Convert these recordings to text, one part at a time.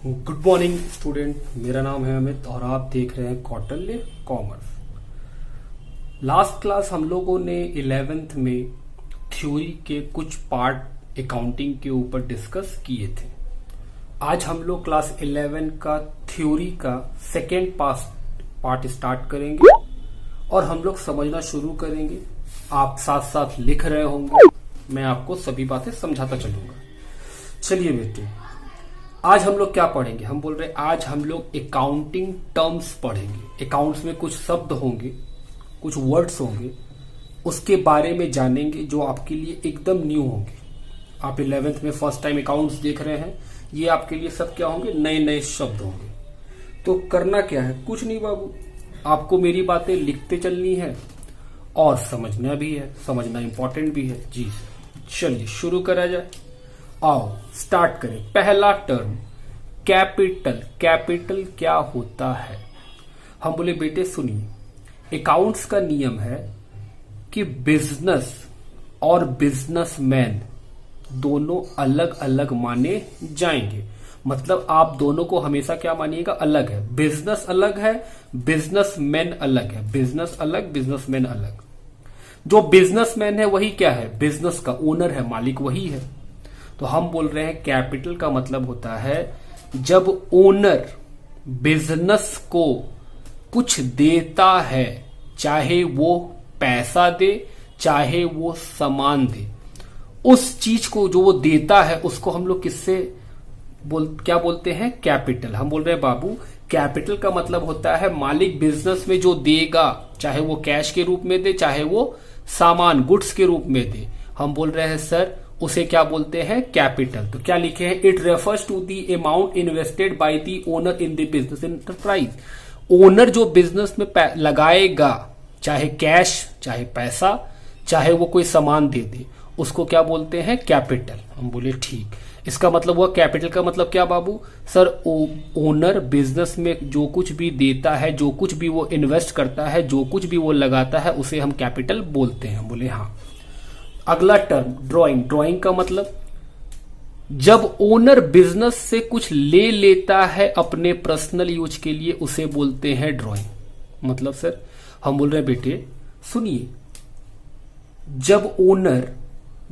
Good morning student, मेरा नाम है अमित और आप देख रहे हैं कौटिल्य कॉमर्स। लास्ट क्लास हम लोगों ने 11th में थ्योरी के कुछ पार्ट अकाउंटिंग के ऊपर डिस्कस किए थे। आज हम लोग क्लास 11 का थ्योरी का सेकेंड पार्ट स्टार्ट करेंगे और हम लोग समझना शुरू करेंगे। आप साथ साथ लिख रहे होंगे, मैं आपको सभी बातें समझाता चलूंगा। चलिए बेटे, आज हम लोग क्या पढ़ेंगे? हम बोल रहे हैं आज हम लोग अकाउंटिंग टर्म्स पढ़ेंगे। अकाउंट्स में कुछ शब्द होंगे, कुछ वर्ड्स होंगे, उसके बारे में जानेंगे जो आपके लिए एकदम न्यू होंगे। आप 11th में फर्स्ट टाइम अकाउंट्स देख रहे हैं, ये आपके लिए सब क्या होंगे? नए नए शब्द होंगे। तो करना क्या है? कुछ नहीं बाबू, आपको मेरी बातें लिखते चलनी है और समझना भी है। समझना इंपॉर्टेंट भी है जी। चलिए शुरू करा जाए। आओ स्टार्ट करें। पहला टर्म कैपिटल। कैपिटल क्या होता है? हम बोले बेटे सुनिए, अकाउंट्स का नियम है कि बिजनेस और बिजनेसमैन दोनों अलग अलग माने जाएंगे। मतलब आप दोनों को हमेशा क्या मानिएगा? अलग है। बिजनेस अलग है, बिजनेसमैन अलग है। बिजनेस अलग, बिजनेसमैन अलग। जो बिजनेसमैन है वही क्या है? बिजनेस का ओनर है, मालिक वही है। तो हम बोल रहे हैं कैपिटल का मतलब होता है जब ओनर बिजनेस को कुछ देता है, चाहे वो पैसा दे चाहे वो सामान दे, उस चीज को जो वो देता है उसको हम लोग किससे क्या बोलते हैं? कैपिटल। हम बोल रहे हैं बाबू कैपिटल का मतलब होता है मालिक बिजनेस में जो देगा, चाहे वो कैश के रूप में दे चाहे वो सामान गुड्स के रूप में दे, हम बोल रहे हैं सर उसे क्या बोलते हैं? कैपिटल। तो क्या लिखे हैं? It refers to the amount invested by the owner in the business enterprise. Owner जो बिजनेस में लगाएगा, चाहे कैश चाहे पैसा चाहे वो कोई सामान दे दे, उसको क्या बोलते हैं? कैपिटल। हम बोले ठीक। इसका मतलब हुआ कैपिटल का मतलब क्या बाबू? सर ओनर बिजनेस में जो कुछ भी देता है, जो कुछ भी वो इन्वेस्ट करता है, जो कुछ भी वो लगाता है, उसे हम कैपिटल बोलते हैं। बोले हाँ। अगला टर्म ड्राइंग। ड्राइंग का मतलब जब ओनर बिजनेस से कुछ ले लेता है अपने पर्सनल यूज के लिए, उसे बोलते हैं ड्राइंग। मतलब सर हम बोल रहे हैं बेटे सुनिए, जब ओनर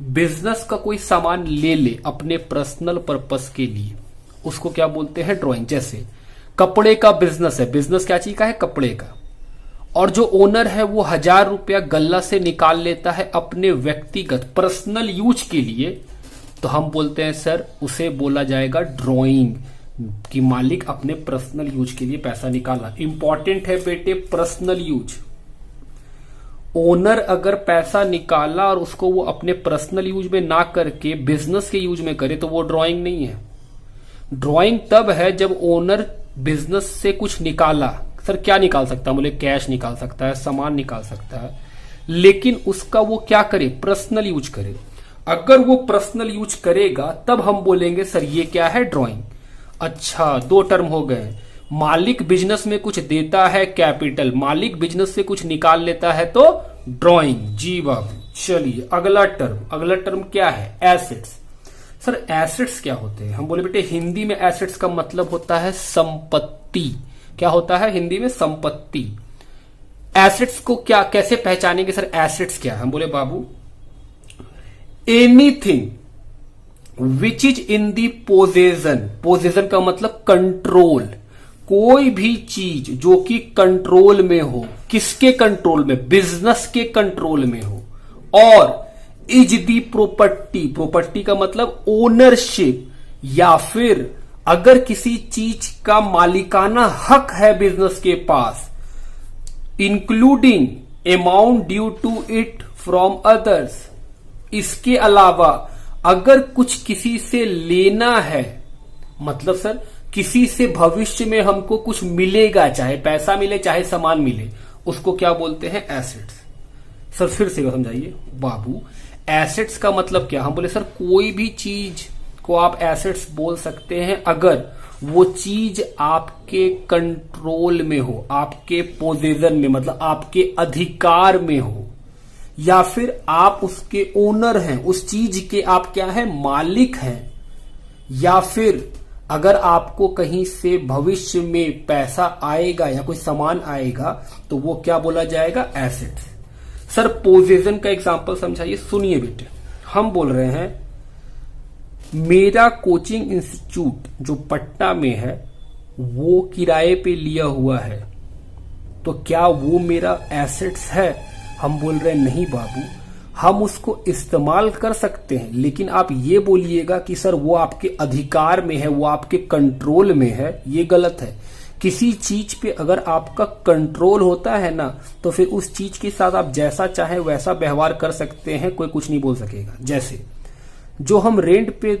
बिजनेस का कोई सामान ले ले अपने पर्सनल पर्पस के लिए, उसको क्या बोलते हैं? ड्राइंग। जैसे कपड़े का बिजनेस है। बिजनेस क्या चीज का है? कपड़े का। और जो ओनर है वो 1000 रुपया गल्ला से निकाल लेता है अपने व्यक्तिगत पर्सनल यूज के लिए, तो हम बोलते हैं सर उसे बोला जाएगा ड्राइंग, कि मालिक अपने पर्सनल यूज के लिए पैसा निकाला। इंपॉर्टेंट है बेटे पर्सनल यूज। ओनर अगर पैसा निकाला और उसको वो अपने पर्सनल यूज में ना करके बिजनेस के यूज में करे तो वो ड्राइंग नहीं है। ड्राइंग तब है जब ओनर बिजनेस से कुछ निकाला। सर क्या निकाल सकता है? बोले कैश निकाल सकता है, सामान निकाल सकता है, लेकिन उसका वो क्या करे? पर्सनल यूज करे। अगर वो पर्सनल यूज करेगा तब हम बोलेंगे सर ये क्या है? ड्राइंग। अच्छा, दो टर्म हो गए। मालिक बिजनेस में कुछ देता है कैपिटल, मालिक बिजनेस से कुछ निकाल लेता है तो ड्राइंग। जी बाबू। चलिए अगला टर्म। अगला टर्म क्या है? एसेट्स। सर एसेट्स क्या होते हैं? हम बोले बेटे हिंदी में एसेट्स का मतलब होता है संपत्ति। क्या होता है हिंदी में? संपत्ति। एसेट्स को क्या कैसे पहचानेंगे सर? एसेट्स क्या है? हम बोले बाबू anything which is in the possession. Possession का मतलब कंट्रोल। कोई भी चीज जो कि कंट्रोल में हो। किसके कंट्रोल में? बिजनेस के कंट्रोल में हो। और इज दी प्रॉपर्टी। प्रॉपर्टी का मतलब ओनरशिप, या फिर अगर किसी चीज का मालिकाना हक है बिजनेस के पास, including amount due to it from others. इसके अलावा अगर कुछ किसी से लेना है, मतलब सर किसी से भविष्य में हमको कुछ मिलेगा, चाहे पैसा मिले चाहे सामान मिले, उसको क्या बोलते हैं? एसेट्स। सर फिर से समझाइए बाबू, एसेट्स का मतलब क्या? हम बोले सर कोई भी चीज को आप एसेट्स बोल सकते हैं अगर वो चीज आपके कंट्रोल में हो, आपके पोजेशन में, मतलब आपके अधिकार में हो, या फिर आप उसके ओनर हैं, उस चीज के आप क्या है? मालिक हैं, या फिर अगर आपको कहीं से भविष्य में पैसा आएगा या कोई सामान आएगा तो वो क्या बोला जाएगा, एसेट्स। सर पोजेशन का एग्जांपल समझाइए। सुनिए बेटे, हम बोल रहे हैं मेरा कोचिंग इंस्टीट्यूट जो पटना में है वो किराए पे लिया हुआ है, तो क्या वो मेरा एसेट्स है? हम बोल रहे हैं नहीं बाबू, हम उसको इस्तेमाल कर सकते हैं, लेकिन आप ये बोलिएगा कि सर वो आपके अधिकार में है, वो आपके कंट्रोल में है, ये गलत है। किसी चीज पे अगर आपका कंट्रोल होता है ना, तो फिर उस चीज के साथ आप जैसा चाहे वैसा व्यवहार कर सकते हैं, कोई कुछ नहीं बोल सकेगा। जैसे जो हम रेंट पे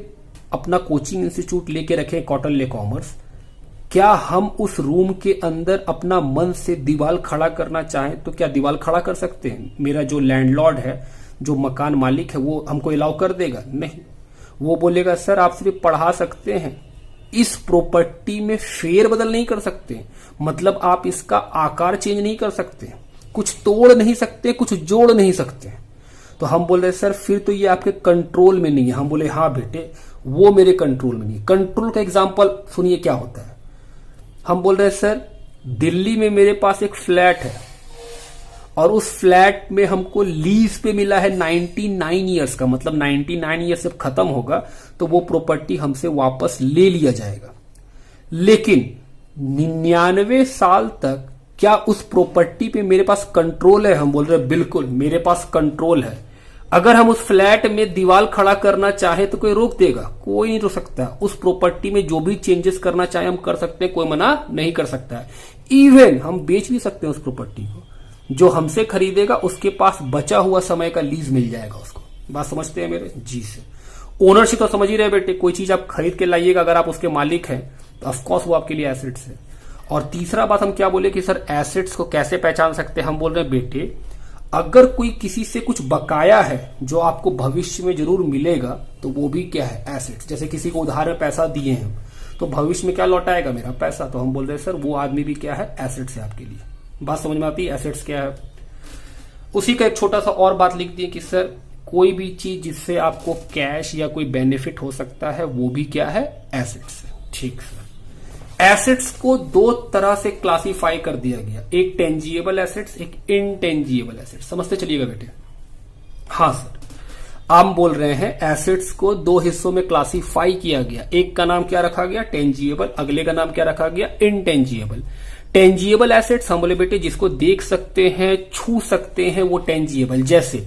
अपना कोचिंग इंस्टीट्यूट लेके रखे कौटिल्य कॉमर्स, क्या हम उस रूम के अंदर अपना मन से दीवार खड़ा करना चाहें तो क्या दीवार खड़ा कर सकते हैं? मेरा जो लैंडलॉर्ड है, जो मकान मालिक है, वो हमको अलाउ कर देगा? नहीं, वो बोलेगा सर आप सिर्फ पढ़ा सकते हैं, इस प्रॉपर्टी में फेर बदल नहीं कर सकते, मतलब आप इसका आकार चेंज नहीं कर सकते, कुछ तोड़ नहीं सकते, कुछ जोड़ नहीं सकते। तो हम बोल रहे सर फिर तो ये आपके कंट्रोल में नहीं है। हम बोले हाँ बेटे, वो मेरे कंट्रोल में नहीं। कंट्रोल का एग्जांपल सुनिए क्या होता है। हम बोल रहे सर दिल्ली में मेरे पास एक फ्लैट है और उस फ्लैट में हमको लीज पे मिला है 99 ईयर्स का, मतलब 99 ईयर्स जब खत्म होगा तो वो प्रॉपर्टी हमसे वापस ले लिया जाएगा, लेकिन 99 साल तक क्या उस प्रॉपर्टी पे मेरे पास कंट्रोल है? हम बोल रहे बिल्कुल मेरे पास कंट्रोल है। अगर हम उस फ्लैट में दीवार खड़ा करना चाहे तो कोई रोक देगा? कोई नहीं रोक सकता। उस प्रॉपर्टी में जो भी चेंजेस करना चाहे हम कर सकते हैं, कोई मना नहीं कर सकता है। इवन हम बेच भी सकते हैं उस प्रॉपर्टी को, जो हमसे खरीदेगा उसके पास बचा हुआ समय का लीज मिल जाएगा उसको। बात समझते हैं मेरे जी से? ओनरशिप तो समझ ही रहे बेटे, कोई चीज आप खरीद के लाइएगा, अगर आप उसके मालिक हैं तो ऑफकोर्स वो आपके लिए एसेट्स है। और तीसरा बात हम क्या बोले कि सर एसेट्स को कैसे पहचान सकते हैं? हम बोल रहे हैं बेटे अगर कोई किसी से कुछ बकाया है जो आपको भविष्य में जरूर मिलेगा तो वो भी क्या है, एसेट्स। जैसे किसी को उधार में पैसा दिए हैं तो भविष्य में क्या लौटाएगा, मेरा पैसा, तो हम बोल रहे हैं सर वो आदमी भी क्या है, एसेट्स है आपके लिए। बात समझ में आती है एसेट्स क्या है? उसी का एक छोटा सा और बात लिख दिए कि सर कोई भी चीज जिससे आपको कैश या कोई बेनिफिट हो सकता है वो भी क्या है, एसेट्स है। ठीक सर, एसेट्स को दो तरह से क्लासिफाई कर दिया गया, एक टेंजिएबल एसेट्स, एक इनटेंजिएबल एसेट्स। समझते चलिएगा बेटे। हाँ सर, हम बोल रहे हैं एसेट्स को दो हिस्सों में क्लासिफाई किया गया, एक का नाम क्या रखा गया, टेंजिएबल, अगले का नाम क्या रखा गया, इनटेंजिएबल। टेंजिएबल एसेट्स हम बोले बेटे जिसको देख सकते हैं, छू सकते हैं, वो टेंजिएबल। जैसे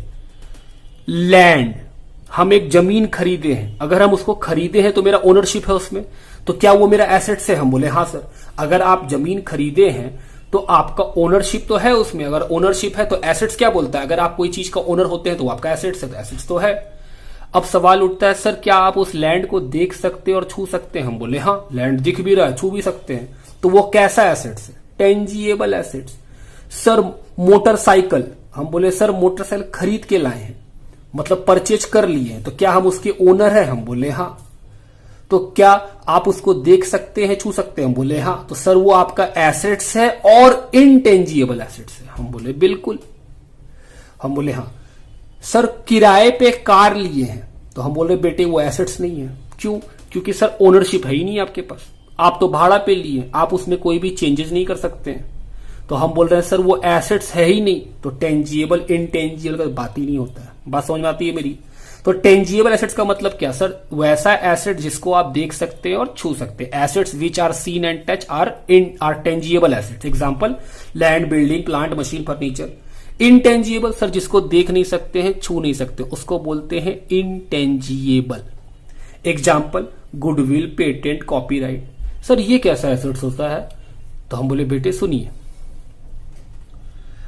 लैंड, हम एक जमीन खरीदे हैं, अगर हम उसको खरीदे हैं तो मेरा ओनरशिप है उसमें, तो क्या वो मेरा एसेट्स है? हम बोले हाँ सर। अगर आप जमीन खरीदे हैं तो आपका ओनरशिप तो है उसमें, अगर ओनरशिप है तो एसेट्स क्या बोलता है? अगर आप कोई चीज का ओनर होते हैं तो आपका एसेट्स है, तो एसेट्स तो है। अब सवाल उठता है सर क्या आप उस लैंड को देख सकते हैं और छू सकते हैं? हम बोले हाँ, लैंड दिख भी रहा है, छू भी सकते हैं, तो वो कैसा एसेट्स है, टेंजिएबल एसेट्स। सर मोटरसाइकिल, हम बोले सर मोटरसाइकिल खरीद के लाए हैं, मतलब परचेज कर लिए हैं, तो क्या हम उसके ओनर हैं? हम बोले हाँ। तो क्या आप उसको देख सकते हैं, छू सकते हैं? हम बोले हाँ। तो सर वो आपका एसेट्स है और इनटेंजिएबल एसेट्स है? हम बोले बिल्कुल। हम बोले हाँ। सर किराए पे कार लिए हैं, तो हम बोले बेटे वो एसेट्स नहीं है। क्यों? क्योंकि सर ओनरशिप है ही नहीं आपके पास, आप तो भाड़ा पे लिए, आप उसमें कोई भी चेंजेस नहीं कर सकते हैं। तो हम बोल रहे हैं सर वो एसेट्स है ही नहीं, तो टेंजिएबल इनटेंजिएबल का बात ही नहीं होता है। बात समझ में आती है मेरी? तो टेंजिएबल एसेट्स का मतलब क्या सर, वैसा एसेट जिसको आप देख सकते हैं और छू सकते हैं। Assets which are seen and touch are tangible assets. Example land, building, plant, machine, furniture. Intangible sir जिसको देख नहीं सकते हैं, छू नहीं सकते, उसको बोलते हैं intangible. Example goodwill, patent, copyright. Sir ये कैसा एसेट्स होता है? तो हम बोले बेटे सुनिए,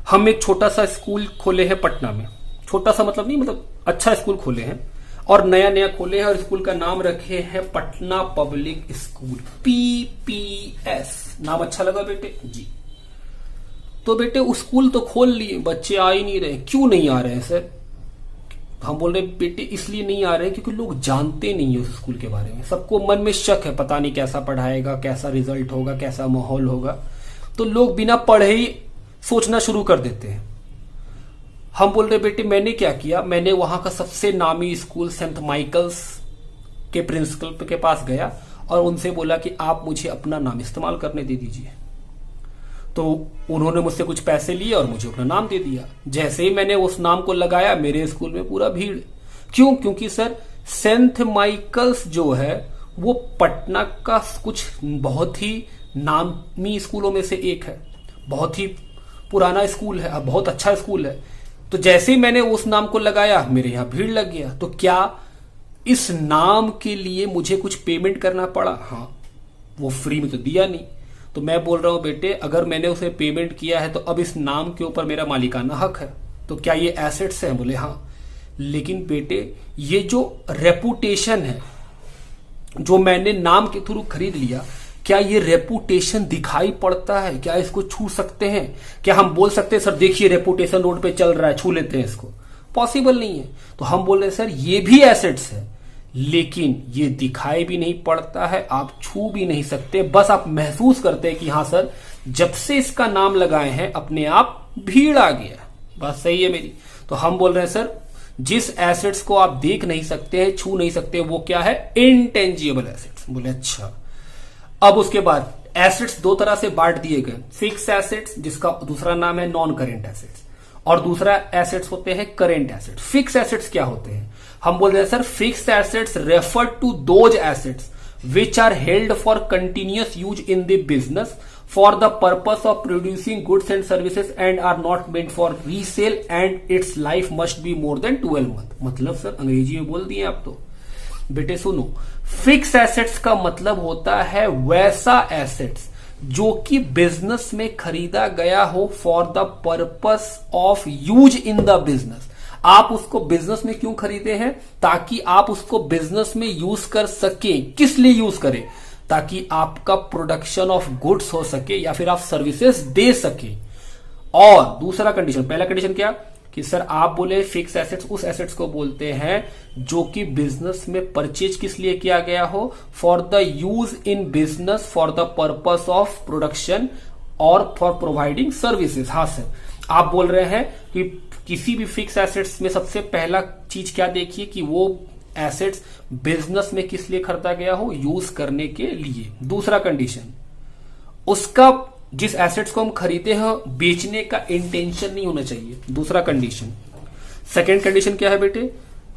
हम एक छोटा सा स्कूल खोले हैं पटना में, छोटा सा मतलब नहीं, मतलब अच्छा स्कूल खोले हैं और नया नया खोले हैं, और स्कूल का नाम रखे हैं पटना पब्लिक स्कूल, PPS। नाम अच्छा लगा बेटे जी? तो बेटे उस स्कूल तो खोल लिए, बच्चे आ ही नहीं रहे। क्यों नहीं आ रहे हैं सर? हम बोल रहे बेटे इसलिए नहीं आ रहे हैं क्योंकि लोग जानते नहीं है उस स्कूल के बारे में, सबको मन में शक है, पता नहीं कैसा पढ़ाएगा, कैसा रिजल्ट होगा, कैसा माहौल होगा, तो लोग बिना पढ़े ही सोचना शुरू कर देते हैं। हम बोल रहे बेटे मैंने क्या किया, मैंने वहां का सबसे नामी स्कूल सेंट माइकल्स के प्रिंसिपल के पास गया और उनसे बोला कि आप मुझे अपना नाम इस्तेमाल करने दे दीजिए। तो उन्होंने मुझसे कुछ पैसे लिए और मुझे अपना नाम दे दिया। जैसे ही मैंने उस नाम को लगाया, मेरे स्कूल में पूरा भीड़। क्यों? क्योंकि सर सेंट माइकल्स जो है वो पटना का कुछ बहुत ही नामी स्कूलों में से एक है, बहुत ही पुराना स्कूल है, बहुत अच्छा स्कूल है। तो जैसे ही मैंने उस नाम को लगाया, मेरे यहां भीड़ लग गया। तो क्या इस नाम के लिए मुझे कुछ पेमेंट करना पड़ा? हाँ, वो फ्री में तो दिया नहीं। तो मैं बोल रहा हूं बेटे, अगर मैंने उसे पेमेंट किया है तो अब इस नाम के ऊपर मेरा मालिकाना हक है। तो क्या ये एसेट्स है? बोले हाँ। लेकिन बेटे, ये जो रेपुटेशन है, जो मैंने नाम के थ्रू खरीद लिया, क्या ये रेपुटेशन दिखाई पड़ता है? क्या इसको छू सकते हैं? क्या हम बोल सकते हैं सर देखिए रेपुटेशन रोड पे चल रहा है, छू लेते हैं इसको? पॉसिबल नहीं है। तो हम बोल रहे हैं सर ये भी एसेट्स है, लेकिन ये दिखाई भी नहीं पड़ता है, आप छू भी नहीं सकते, बस आप महसूस करते हैं कि हाँ सर जब से इसका नाम लगाए हैं अपने आप भीड़ आ गया। बात सही है मेरी? तो हम बोल रहे हैं सर जिस एसेट्स को आप देख नहीं सकते हैं, छू नहीं सकते, वो क्या है? Intangible assets. बोले अच्छा। अब उसके बाद एसेट्स दो तरह से बांट दिए गए, फिक्स एसेट्स जिसका दूसरा नाम है नॉन करेंट एसेट्स, और दूसरा एसेट्स होते हैं करेंट एसेट्स। फिक्स एसेट्स क्या होते हैं? हम बोल रहे हैं sir fix assets refer to those assets which are held for continuous use in the business for the purpose of producing goods and services and are not meant for resale and its life must be more than 12 month। मतलब sir अंग्रेजी में बोल दिए आप तो। बेटे सुनो, fix assets का मतलब होता है वैसा एसेट्स जो कि बिजनेस में खरीदा गया हो for the purpose of use in the business. आप उसको बिजनेस में क्यों खरीदे हैं? ताकि आप उसको बिजनेस में यूज कर सके। किस लिए यूज करें? ताकि आपका प्रोडक्शन ऑफ गुड्स हो सके या फिर आप सर्विसेज दे सके। और दूसरा कंडीशन, पहला कंडीशन क्या कि सर आप बोले फिक्स एसेट्स उस एसेट्स को बोलते हैं जो कि बिजनेस में परचेज किस लिए किया गया हो? For the use in business for the purpose of production और फॉर प्रोवाइडिंग सर्विसेज। हाँ सर, आप बोल रहे हैं कि किसी भी फिक्स एसेट्स में सबसे पहला चीज क्या देखिए कि वो एसेट्स बिजनेस में किस लिए खरीदा गया हो? यूज करने के लिए। दूसरा कंडीशन, उसका जिस एसेट्स को हम खरीदे हैं बेचने का इंटेंशन नहीं होना चाहिए। दूसरा कंडीशन। सेकेंड कंडीशन क्या है बेटे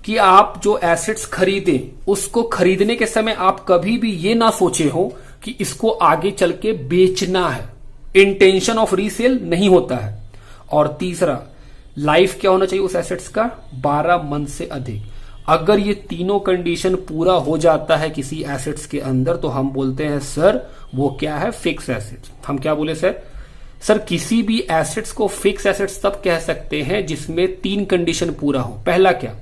कि आप जो एसेट्स खरीदे उसको खरीदने के समय आप कभी भी ये ना सोचे हो कि इसको आगे चल के बेचना है। इंटेंशन ऑफ रीसेल नहीं होता है। और तीसरा, लाइफ क्या होना चाहिए उस एसेट्स का? 12 मंथ से अधिक। अगर ये तीनों कंडीशन पूरा हो जाता है किसी एसेट्स के अंदर तो हम बोलते हैं सर वो क्या है? Fix assets. हम क्या बोले सर? सर किसी भी एसेट्स को फिक्स एसेट्स तब कह सकते हैं जिसमें 3 कंडीशन पूरा हो। पहला क्या?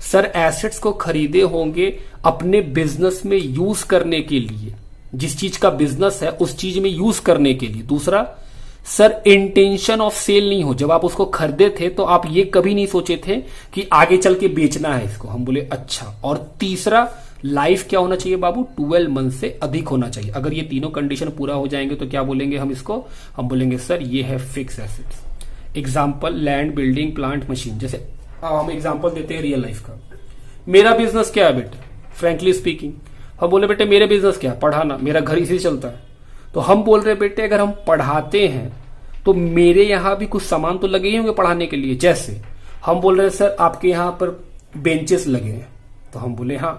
सर एसेट्स को खरीदे होंगे अपने बिजनेस में यूज करने के लिए, जिस चीज का बिजनेस है उस चीज में यूज करने के लिए। दूसरा, सर इंटेंशन ऑफ सेल नहीं हो। जब आप उसको खरीदे थे तो आप ये कभी नहीं सोचे थे कि आगे चल के बेचना है इसको। हम बोले अच्छा। और तीसरा, लाइफ क्या होना चाहिए बाबू? 12 मंथ से अधिक होना चाहिए। अगर ये तीनों कंडीशन पूरा हो जाएंगे तो क्या बोलेंगे हम इसको? हम बोलेंगे सर ये है fix assets. Example, land, building, plant, machine. जैसे हम एग्जाम्पल देते हैं रियल लाइफ का। मेरा बिजनेस क्या है बेटे? फ्रेंकली स्पीकिंग, हम बोले बेटे मेरे बिजनेस क्या है? पढ़ाना। मेरा घर इसी चलता है। तो हम बोल रहे बेटे अगर हम पढ़ाते हैं तो मेरे यहां भी कुछ सामान तो लगे ही होंगे पढ़ाने के लिए। जैसे हम बोल रहे हैं सर आपके यहां पर बेंचेस लगे हैं। तो हम बोले हाँ।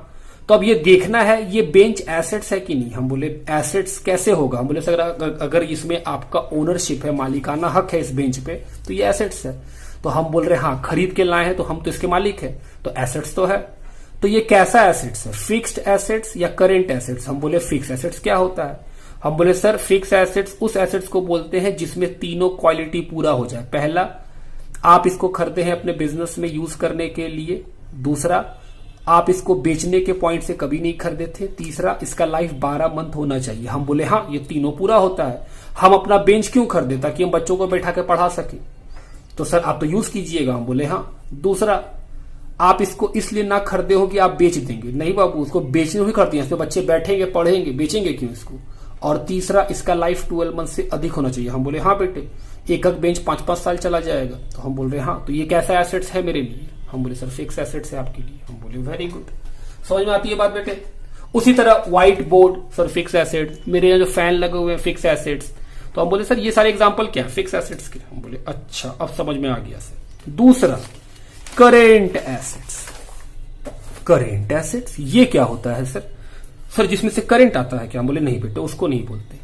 तो अब ये देखना है ये बेंच एसेट्स है कि नहीं। हम बोले एसेट्स कैसे होगा? हम बोले सर अगर इसमें आपका ओनरशिप है, मालिकाना हक है इस बेंच पे, तो ये एसेट्स है। तो हम बोल रहे हाँ, खरीद के लाए हैं तो हम तो इसके मालिक है, तो एसेट्स तो है। तो ये कैसा एसेट्स है? फिक्स्ड एसेट्स या करेंट एसेट्स? हम बोले फिक्स एसेट्स क्या होता है? हम बोले सर फिक्स एसेट्स उस एसेट्स को बोलते हैं जिसमें तीनों क्वालिटी पूरा हो जाए। पहला, आप इसको खरीदे हैं अपने बिजनेस में यूज करने के लिए। दूसरा, आप इसको बेचने के पॉइंट से कभी नहीं खरीदे थे। तीसरा, इसका लाइफ 12 मंथ होना चाहिए। हम बोले हाँ, ये तीनों पूरा होता है। हम अपना बेंच क्यों खरीदे? ताकि हम बच्चों को बैठा के पढ़ा सके। तो सर आप तो यूज कीजिएगा। हम बोले हाँ। दूसरा, आप इसको इसलिए ना खरीदे हो कि आप बेच देंगे। नहीं बाबू, उसको बेचने ही खरीदते हैं, इस पे बच्चे बैठेंगे, पढ़ेंगे, बेचेंगे क्यों इसको? और तीसरा, इसका लाइफ 12 मंथ से अधिक होना चाहिए। हम बोले हाँ बेटे, एक बेंच 5-5 साल चला जाएगा। तो हम बोल रहे हाँ, तो ये कैसा एसेट्स है मेरे लिए? हम बोले सर फिक्स एसेट्स है आपके लिए। हम बोले वेरी गुड। समझ में आती है बात बेटे? उसी तरह white board sir fix assets, मेरे यहाँ जो फैन लगे हुए हैं फिक्स एसेट्स। तो हम बोले सर ये सारे एग्जांपल क्या है, फिक्स एसेट्स के। हम बोले अच्छा अब समझ में आ गया सर। दूसरा करेंट एसेट्स। करेंट एसेट्स ये क्या होता है सर? सर जिसमें से करंट आता है क्या? हम बोले नहीं बेटे उसको नहीं बोलते।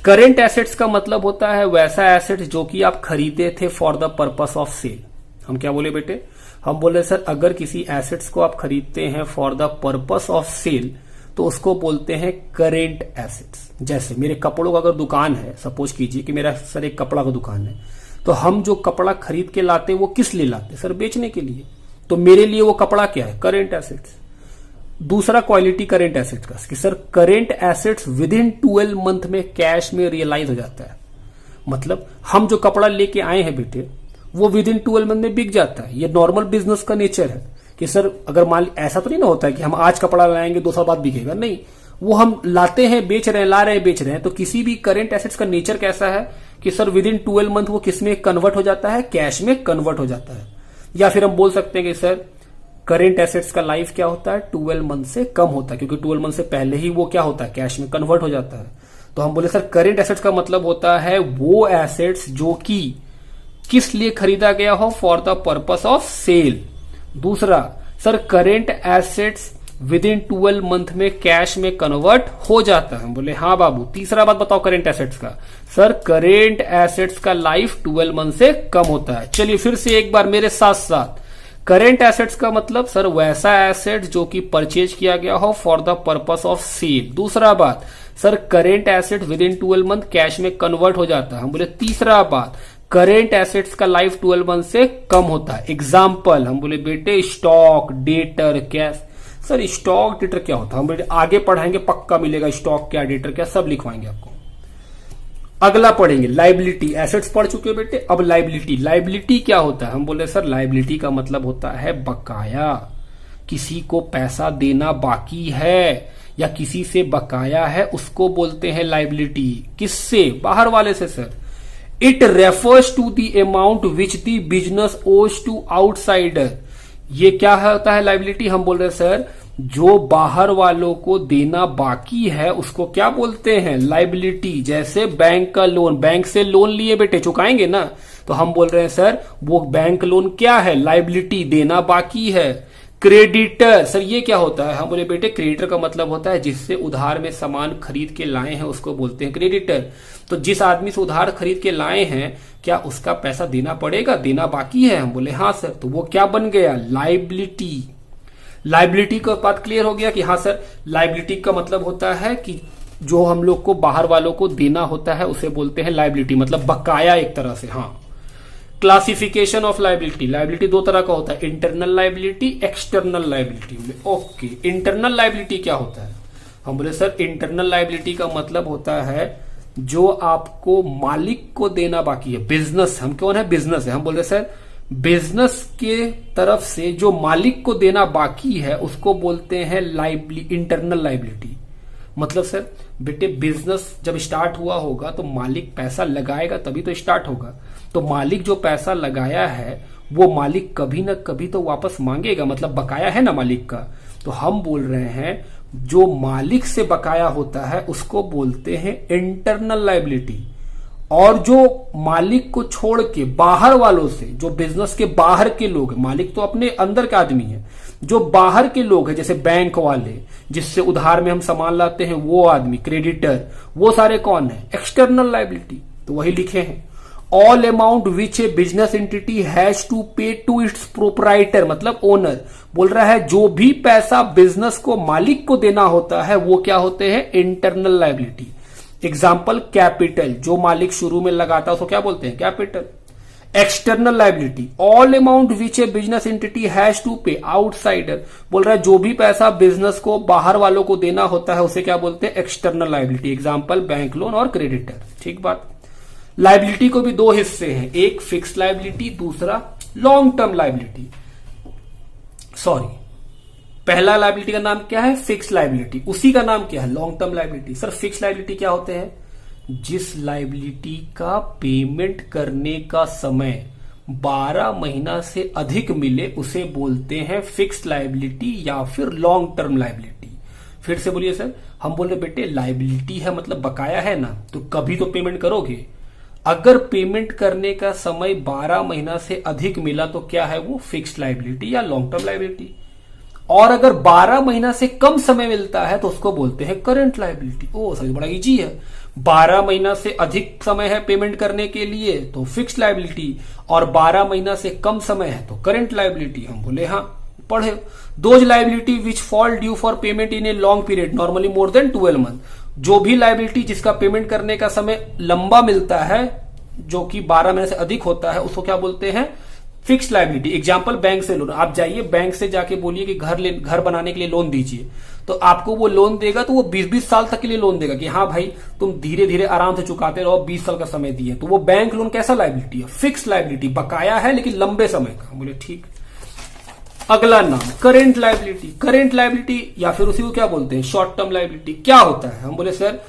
करेंट एसेट्स का मतलब होता है वैसा एसेट्स जो कि आप खरीदे थे for the purpose of sale. हम क्या बोले बेटे? हम बोले सर अगर किसी एसेट्स को आप खरीदते हैं for the purpose of sale तो उसको बोलते हैं करेंट एसेट्स। जैसे मेरे कपड़ों का अगर दुकान है, सपोज कीजिए कि मेरा सर एक कपड़ा का दुकान है, तो हम जो कपड़ा खरीद के लाते वो किस लिए लाते? सर बेचने के लिए। तो मेरे लिए वो कपड़ा क्या है? Current assets. दूसरा क्वालिटी करेंट एसेट्स का कि sir current assets within 12 month में कैश में रियलाइज हो जाता है। मतलब हम जो कपड़ा लेके आए हैं बेटे वो विद इन 12 मंथ में बिक जाता है। ये नॉर्मल बिजनेस का नेचर है कि सर अगर मान ऐसा तो नहीं ना होता है कि हम आज कपड़ा लाएंगे 2 साल बाद बिकेगा, नहीं, वो हम लाते हैं बेच रहे हैं, ला रहे हैं बेच रहे हैं। तो किसी भी करेंट एसेट्स का नेचर कैसा है कि सर विद इन 12 मंथ वो किस में कन्वर्ट हो जाता है? कैश में कन्वर्ट हो जाता है। या फिर हम बोल सकते हैं कि सर करेंट एसेट्स का लाइफ क्या होता है? 12 मंथ से कम होता है, क्योंकि 12 मंथ से पहले ही वो क्या होता है? कैश में कन्वर्ट हो जाता है। तो हम बोले सर करेंट एसेट्स का मतलब होता है वो एसेट्स जो कि किस लिए खरीदा गया हो? For the purpose of sale. दूसरा sir current assets within 12 month में कैश में कन्वर्ट हो जाता है। हम बोले हाँ बाबू। तीसरा बात बताओ करेंट एसेट्स का। सर करेंट एसेट्स का लाइफ 12 मंथ से कम होता है। चलिए फिर से एक बार मेरे साथ साथ। करेंट एसेट्स का मतलब सर वैसा एसेट जो कि परचेज किया गया हो for the purpose of sale. दूसरा बात sir current asset within 12 month cash में कन्वर्ट हो जाता है। हम बोले तीसरा बात करेंट एसेट्स का लाइफ 12 मंथ से कम होता है। एग्जाम्पल हम बोले बेटे stock, debtor, cash. Sir stock debtor क्या होता है? हम बेटे आगे पढ़ाएंगे, पक्का मिलेगा स्टॉक क्या डेटर क्या सब लिखवाएंगे आपको। अगला पढ़ेंगे लाइबिलिटी। एसेट्स पढ़ चुके हो बेटे, अब लाइबिलिटी। लाइबिलिटी क्या होता है? हम बोले सर लाइबिलिटी का मतलब होता है बकाया। किसी को पैसा देना बाकी है या किसी से बकाया है उसको बोलते हैं लाइबिलिटी। किससे? बाहर वाले से sir. It refers to the amount which the business owes to outsider. ये क्या होता है लाइबिलिटी? हम बोल रहे हैं सर जो बाहर वालों को देना बाकी है उसको क्या बोलते हैं? लाइबिलिटी। जैसे बैंक का लोन, बैंक से लोन लिए बेटे चुकाएंगे ना, तो हम बोल रहे हैं सर वो बैंक लोन क्या है? लाइबिलिटी, देना बाकी है। क्रेडिटर सर ये क्या होता है? हम बोले बेटे क्रेडिटर का मतलब होता है जिससे उधार में सामान खरीद के लाए हैं उसको बोलते हैं क्रेडिटर। तो जिस आदमी से उधार खरीद के लाए हैं क्या उसका पैसा देना पड़ेगा? देना बाकी है। हम बोले हाँ सर। तो वो क्या बन गया? लाइबिलिटी। लाइबिलिटी का बात क्लियर हो गया कि हाँ सर लाइबिलिटी का मतलब होता है कि जो हम लोग को बाहर वालों को देना होता है उसे बोलते हैं लाइबिलिटी, मतलब बकाया एक तरह से। हाँ। Classification of liability. लाइबिलिटी 2 तरह का होता है, internal liability, external liability. Okay, internal liability क्या होता है? हम बोले सर इंटरनल लाइबिलिटी का मतलब होता है जो आपको मालिक को देना बाकी है। बिजनेस, हम कौन है? बिजनेस है। हम बोल रहे सर बिजनेस के तरफ से जो मालिक को देना बाकी है उसको बोलते हैं इंटरनल लाइबिलिटी। मतलब सर बेटे बिजनेस जब स्टार्ट हुआ होगा तो मालिक पैसा लगाएगा तभी तो स्टार्ट होगा। तो मालिक जो पैसा लगाया है वो मालिक कभी ना कभी तो वापस मांगेगा, मतलब बकाया है ना मालिक का। तो हम बोल रहे हैं जो मालिक से बकाया होता है उसको बोलते हैं इंटरनल लाइबिलिटी। और जो मालिक को छोड़ के बाहर वालों से, जो बिजनेस के बाहर के लोग हैं, मालिक तो अपने अंदर का आदमी है, जो बाहर के लोग हैं जैसे बैंक वाले जिससे उधार में हम सामान लाते हैं वो आदमी, क्रेडिटर, वो सारे कौन है? External liability. तो वही लिखे हैं all amount which a business entity has to pay to its proprietor, मतलब ओनर। बोल रहा है जो भी पैसा बिजनेस को मालिक को देना होता है वो क्या होते हैं? Internal liability. एग्जाम्पल कैपिटल, जो मालिक शुरू में लगाता है उसको क्या बोलते हैं? Capital. External liability all amount which a business entity has to pay outsider. बोल रहा है जो भी पैसा बिजनेस को बाहर वालों को देना होता है उसे क्या बोलते हैं? External liability. Example bank loan और क्रेडिटर। ठीक बात। लाइबिलिटी को भी 2 हिस्से हैं, एक फिक्स लाइबिलिटी, दूसरा लॉन्ग टर्म लाइबिलिटी। सॉरी, पहला लाइबिलिटी का नाम क्या है? Fix liability. उसी का नाम क्या है? Long term liability. Sir fix liability क्या होते हैं? जिस लाइबिलिटी का पेमेंट करने का समय 12 महीना से अधिक मिले उसे बोलते हैं फिक्स लाइबिलिटी या फिर लॉन्ग टर्म लाइबिलिटी। फिर से बोलिए सर। हम बोल रहे बेटे लायबिलिटी है मतलब बकाया है ना, तो कभी तो पेमेंट करोगे। अगर पेमेंट करने का समय 12 महीना से अधिक मिला तो क्या है वो फिक्स्ड लायबिलिटी या लॉन्ग टर्म लायबिलिटी। और अगर 12 महीना से कम समय मिलता है तो उसको बोलते हैं करंट लायबिलिटी। ओ सर बड़ा इजी है। 12 महीना से अधिक समय है पेमेंट करने के लिए तो फिक्स्ड लायबिलिटी, और 12 महीना से कम समय है तो करंट लायबिलिटी। हम बोले हाँ पढ़े। Those liability which fall due for payment in a long period normally more than 12 month. जो भी लायबिलिटी जिसका पेमेंट करने का समय लंबा मिलता है, जो कि 12 महीने से अधिक होता है, उसको क्या बोलते हैं फिक्स्ड लायबिलिटी। एग्जांपल बैंक से लोन। आप जाइए बैंक से जाके बोलिए कि घर बनाने के लिए लोन दीजिए, तो आपको वो लोन देगा तो वो 20-20 साल तक के लिए लोन देगा कि हाँ भाई तुम धीरे धीरे आराम से चुकाते रहो, 20 साल का समय दिए। तो वो बैंक लोन कैसा लायबिलिटी है, फिक्स्ड लायबिलिटी, बकाया है लेकिन लंबे समय का। बोले ठीक। अगला नाम करेंट लायबिलिटी। करेंट लायबिलिटी या फिर उसी को क्या बोलते हैं शॉर्ट टर्म लायबिलिटी। क्या होता है, हम बोले सर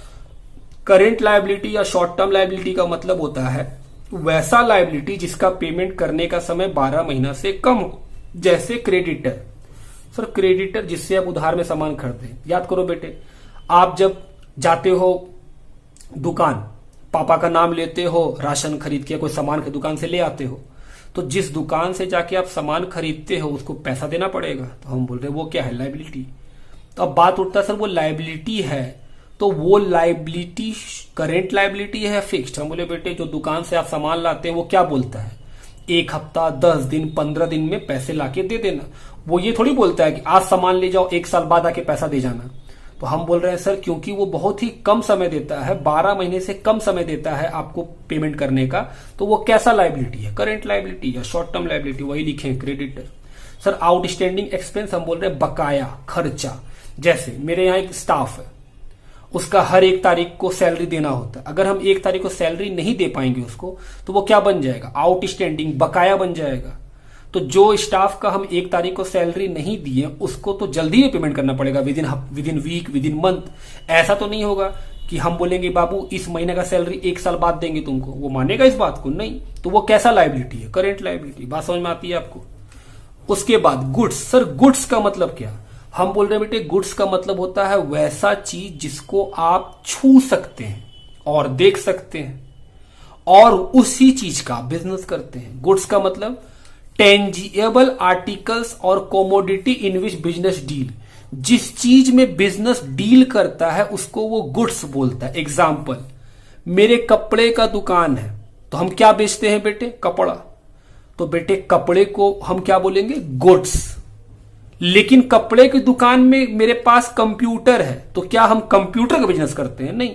करेंट लायबिलिटी या शॉर्ट टर्म लायबिलिटी का मतलब होता है वैसा लायबिलिटी जिसका पेमेंट करने का समय 12 महीना से कम हो। जैसे क्रेडिटर। सर क्रेडिटर जिससे आप उधार में सामान खरीदते। याद करो बेटे, आप जब जाते हो दुकान, पापा का नाम लेते हो, राशन खरीद के कोई सामान की दुकान से ले आते हो, तो जिस दुकान से जाके आप सामान खरीदते हो उसको पैसा देना पड़ेगा। तो हम बोल रहे हैं वो क्या है लायबिलिटी। तो अब बात उठता है सर वो लायबिलिटी है तो वो लायबिलिटी करेंट लायबिलिटी है फिक्स्ड। हम बोले बेटे जो दुकान से आप सामान लाते हैं वो क्या बोलता है 1 हफ्ता, 10 दिन, 15 दिन में पैसे लाके दे देना। वो ये थोड़ी बोलता है कि आज सामान ले जाओ 1 साल बाद आके पैसा दे जाना। तो हम बोल रहे हैं सर क्योंकि वो बहुत ही कम समय देता है, 12 महीने से कम समय देता है आपको पेमेंट करने का, तो वो कैसा लायबिलिटी है करंट लायबिलिटी या शॉर्ट टर्म लायबिलिटी। वही लिखे क्रेडिटर। सर आउटस्टैंडिंग एक्सपेंस हम बोल रहे हैं बकाया खर्चा। जैसे मेरे यहाँ एक स्टाफ है, उसका हर 1 तारीख को सैलरी देना होता है। अगर हम 1 तारीख को सैलरी नहीं दे पाएंगे उसको तो वो क्या बन जाएगा आउटस्टैंडिंग बकाया बन जाएगा। तो जो स्टाफ का हम 1 तारीख को सैलरी नहीं दिए उसको तो जल्दी में पेमेंट करना पड़ेगा, within week, within month. ऐसा तो नहीं होगा कि हम बोलेंगे बाबू इस महीने का सैलरी 1 साल बाद देंगे तुमको, वो मानेगा इस बात को नहीं। तो वो कैसा लायबिलिटी है करेंट लायबिलिटी। बात समझ में आती है आपको। उसके बाद गुड्स। सर गुड्स का मतलब क्या, हम बोल रहे हैं बेटे गुड्स का मतलब होता है वैसा चीज जिसको आप छू सकते हैं और देख सकते हैं और उसी चीज का बिजनेस करते हैं। गुड्स का मतलब टेंजिबल आर्टिकल्स और commodity in which business deal. जिस चीज में बिजनेस डील करता है उसको वो गुड्स बोलता है। एग्जाम्पल, मेरे कपड़े का दुकान है तो हम क्या बेचते हैं बेटे कपड़ा, तो बेटे कपड़े को हम क्या बोलेंगे गुड्स। लेकिन कपड़े की दुकान में मेरे पास कंप्यूटर है तो क्या हम कंप्यूटर का बिजनेस करते हैं, नहीं।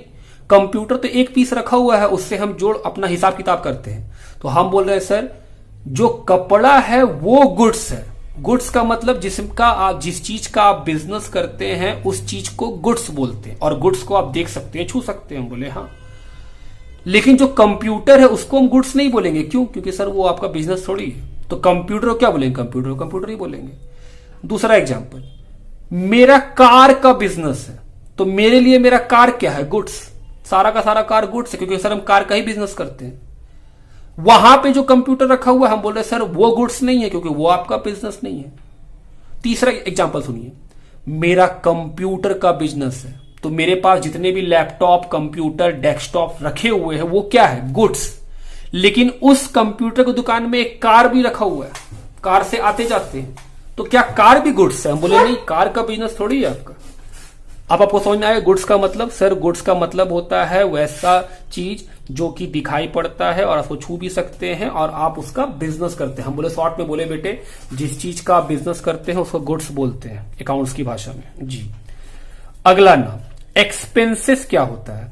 कंप्यूटर तो एक पीस रखा हुआ है, उससे हम जोड़ अपना हिसाब किताब करते हैं। तो हम बोल रहे हैं सर जो कपड़ा है वो गुड्स है। गुड्स का मतलब जिस चीज का आप बिजनेस करते हैं उस चीज को गुड्स बोलते हैं, और गुड्स को आप देख सकते हैं, छू सकते हैं। हम बोले हाँ। लेकिन जो कंप्यूटर है उसको हम गुड्स नहीं बोलेंगे, क्यों, क्योंकि सर वो आपका बिजनेस थोड़ी है। तो कंप्यूटर को क्या बोलेंगे, कंप्यूटर ही बोलेंगे। दूसरा एग्जाम्पल, मेरा कार का बिजनेस है तो मेरे लिए मेरा कार क्या है, गुड्स। सारा का सारा कार गुड्स है, क्योंकि सर हम कार का ही बिजनेस करते हैं। वहां पे जो कंप्यूटर रखा हुआ है हम बोल रहे हैं सर वो गुड्स नहीं है, क्योंकि वो आपका बिजनेस नहीं है। तीसरा एग्जाम्पल सुनिए, मेरा कंप्यूटर का बिजनेस है तो मेरे पास जितने भी लैपटॉप, कंप्यूटर, डेस्कटॉप रखे हुए हैं वो क्या है, गुड्स। लेकिन उस कंप्यूटर की दुकान में एक कार भी रखा हुआ है, कार से आते जाते हैं, तो क्या कार भी गुड्स है। हम बोले नहीं, कार का बिजनेस थोड़ी है आपका। अब आपको समझ में आया गुड्स का मतलब। सर गुड्स का मतलब होता है वैसा चीज जो कि दिखाई पड़ता है और आपको छू भी सकते हैं और आप उसका बिजनेस करते हैं। हम बोले शॉर्ट में बोले बेटे जिस चीज का आप बिजनेस करते हैं उसको गुड्स बोलते हैं अकाउंट्स की भाषा में जी। अगला नाम एक्सपेंसेस क्या होता है।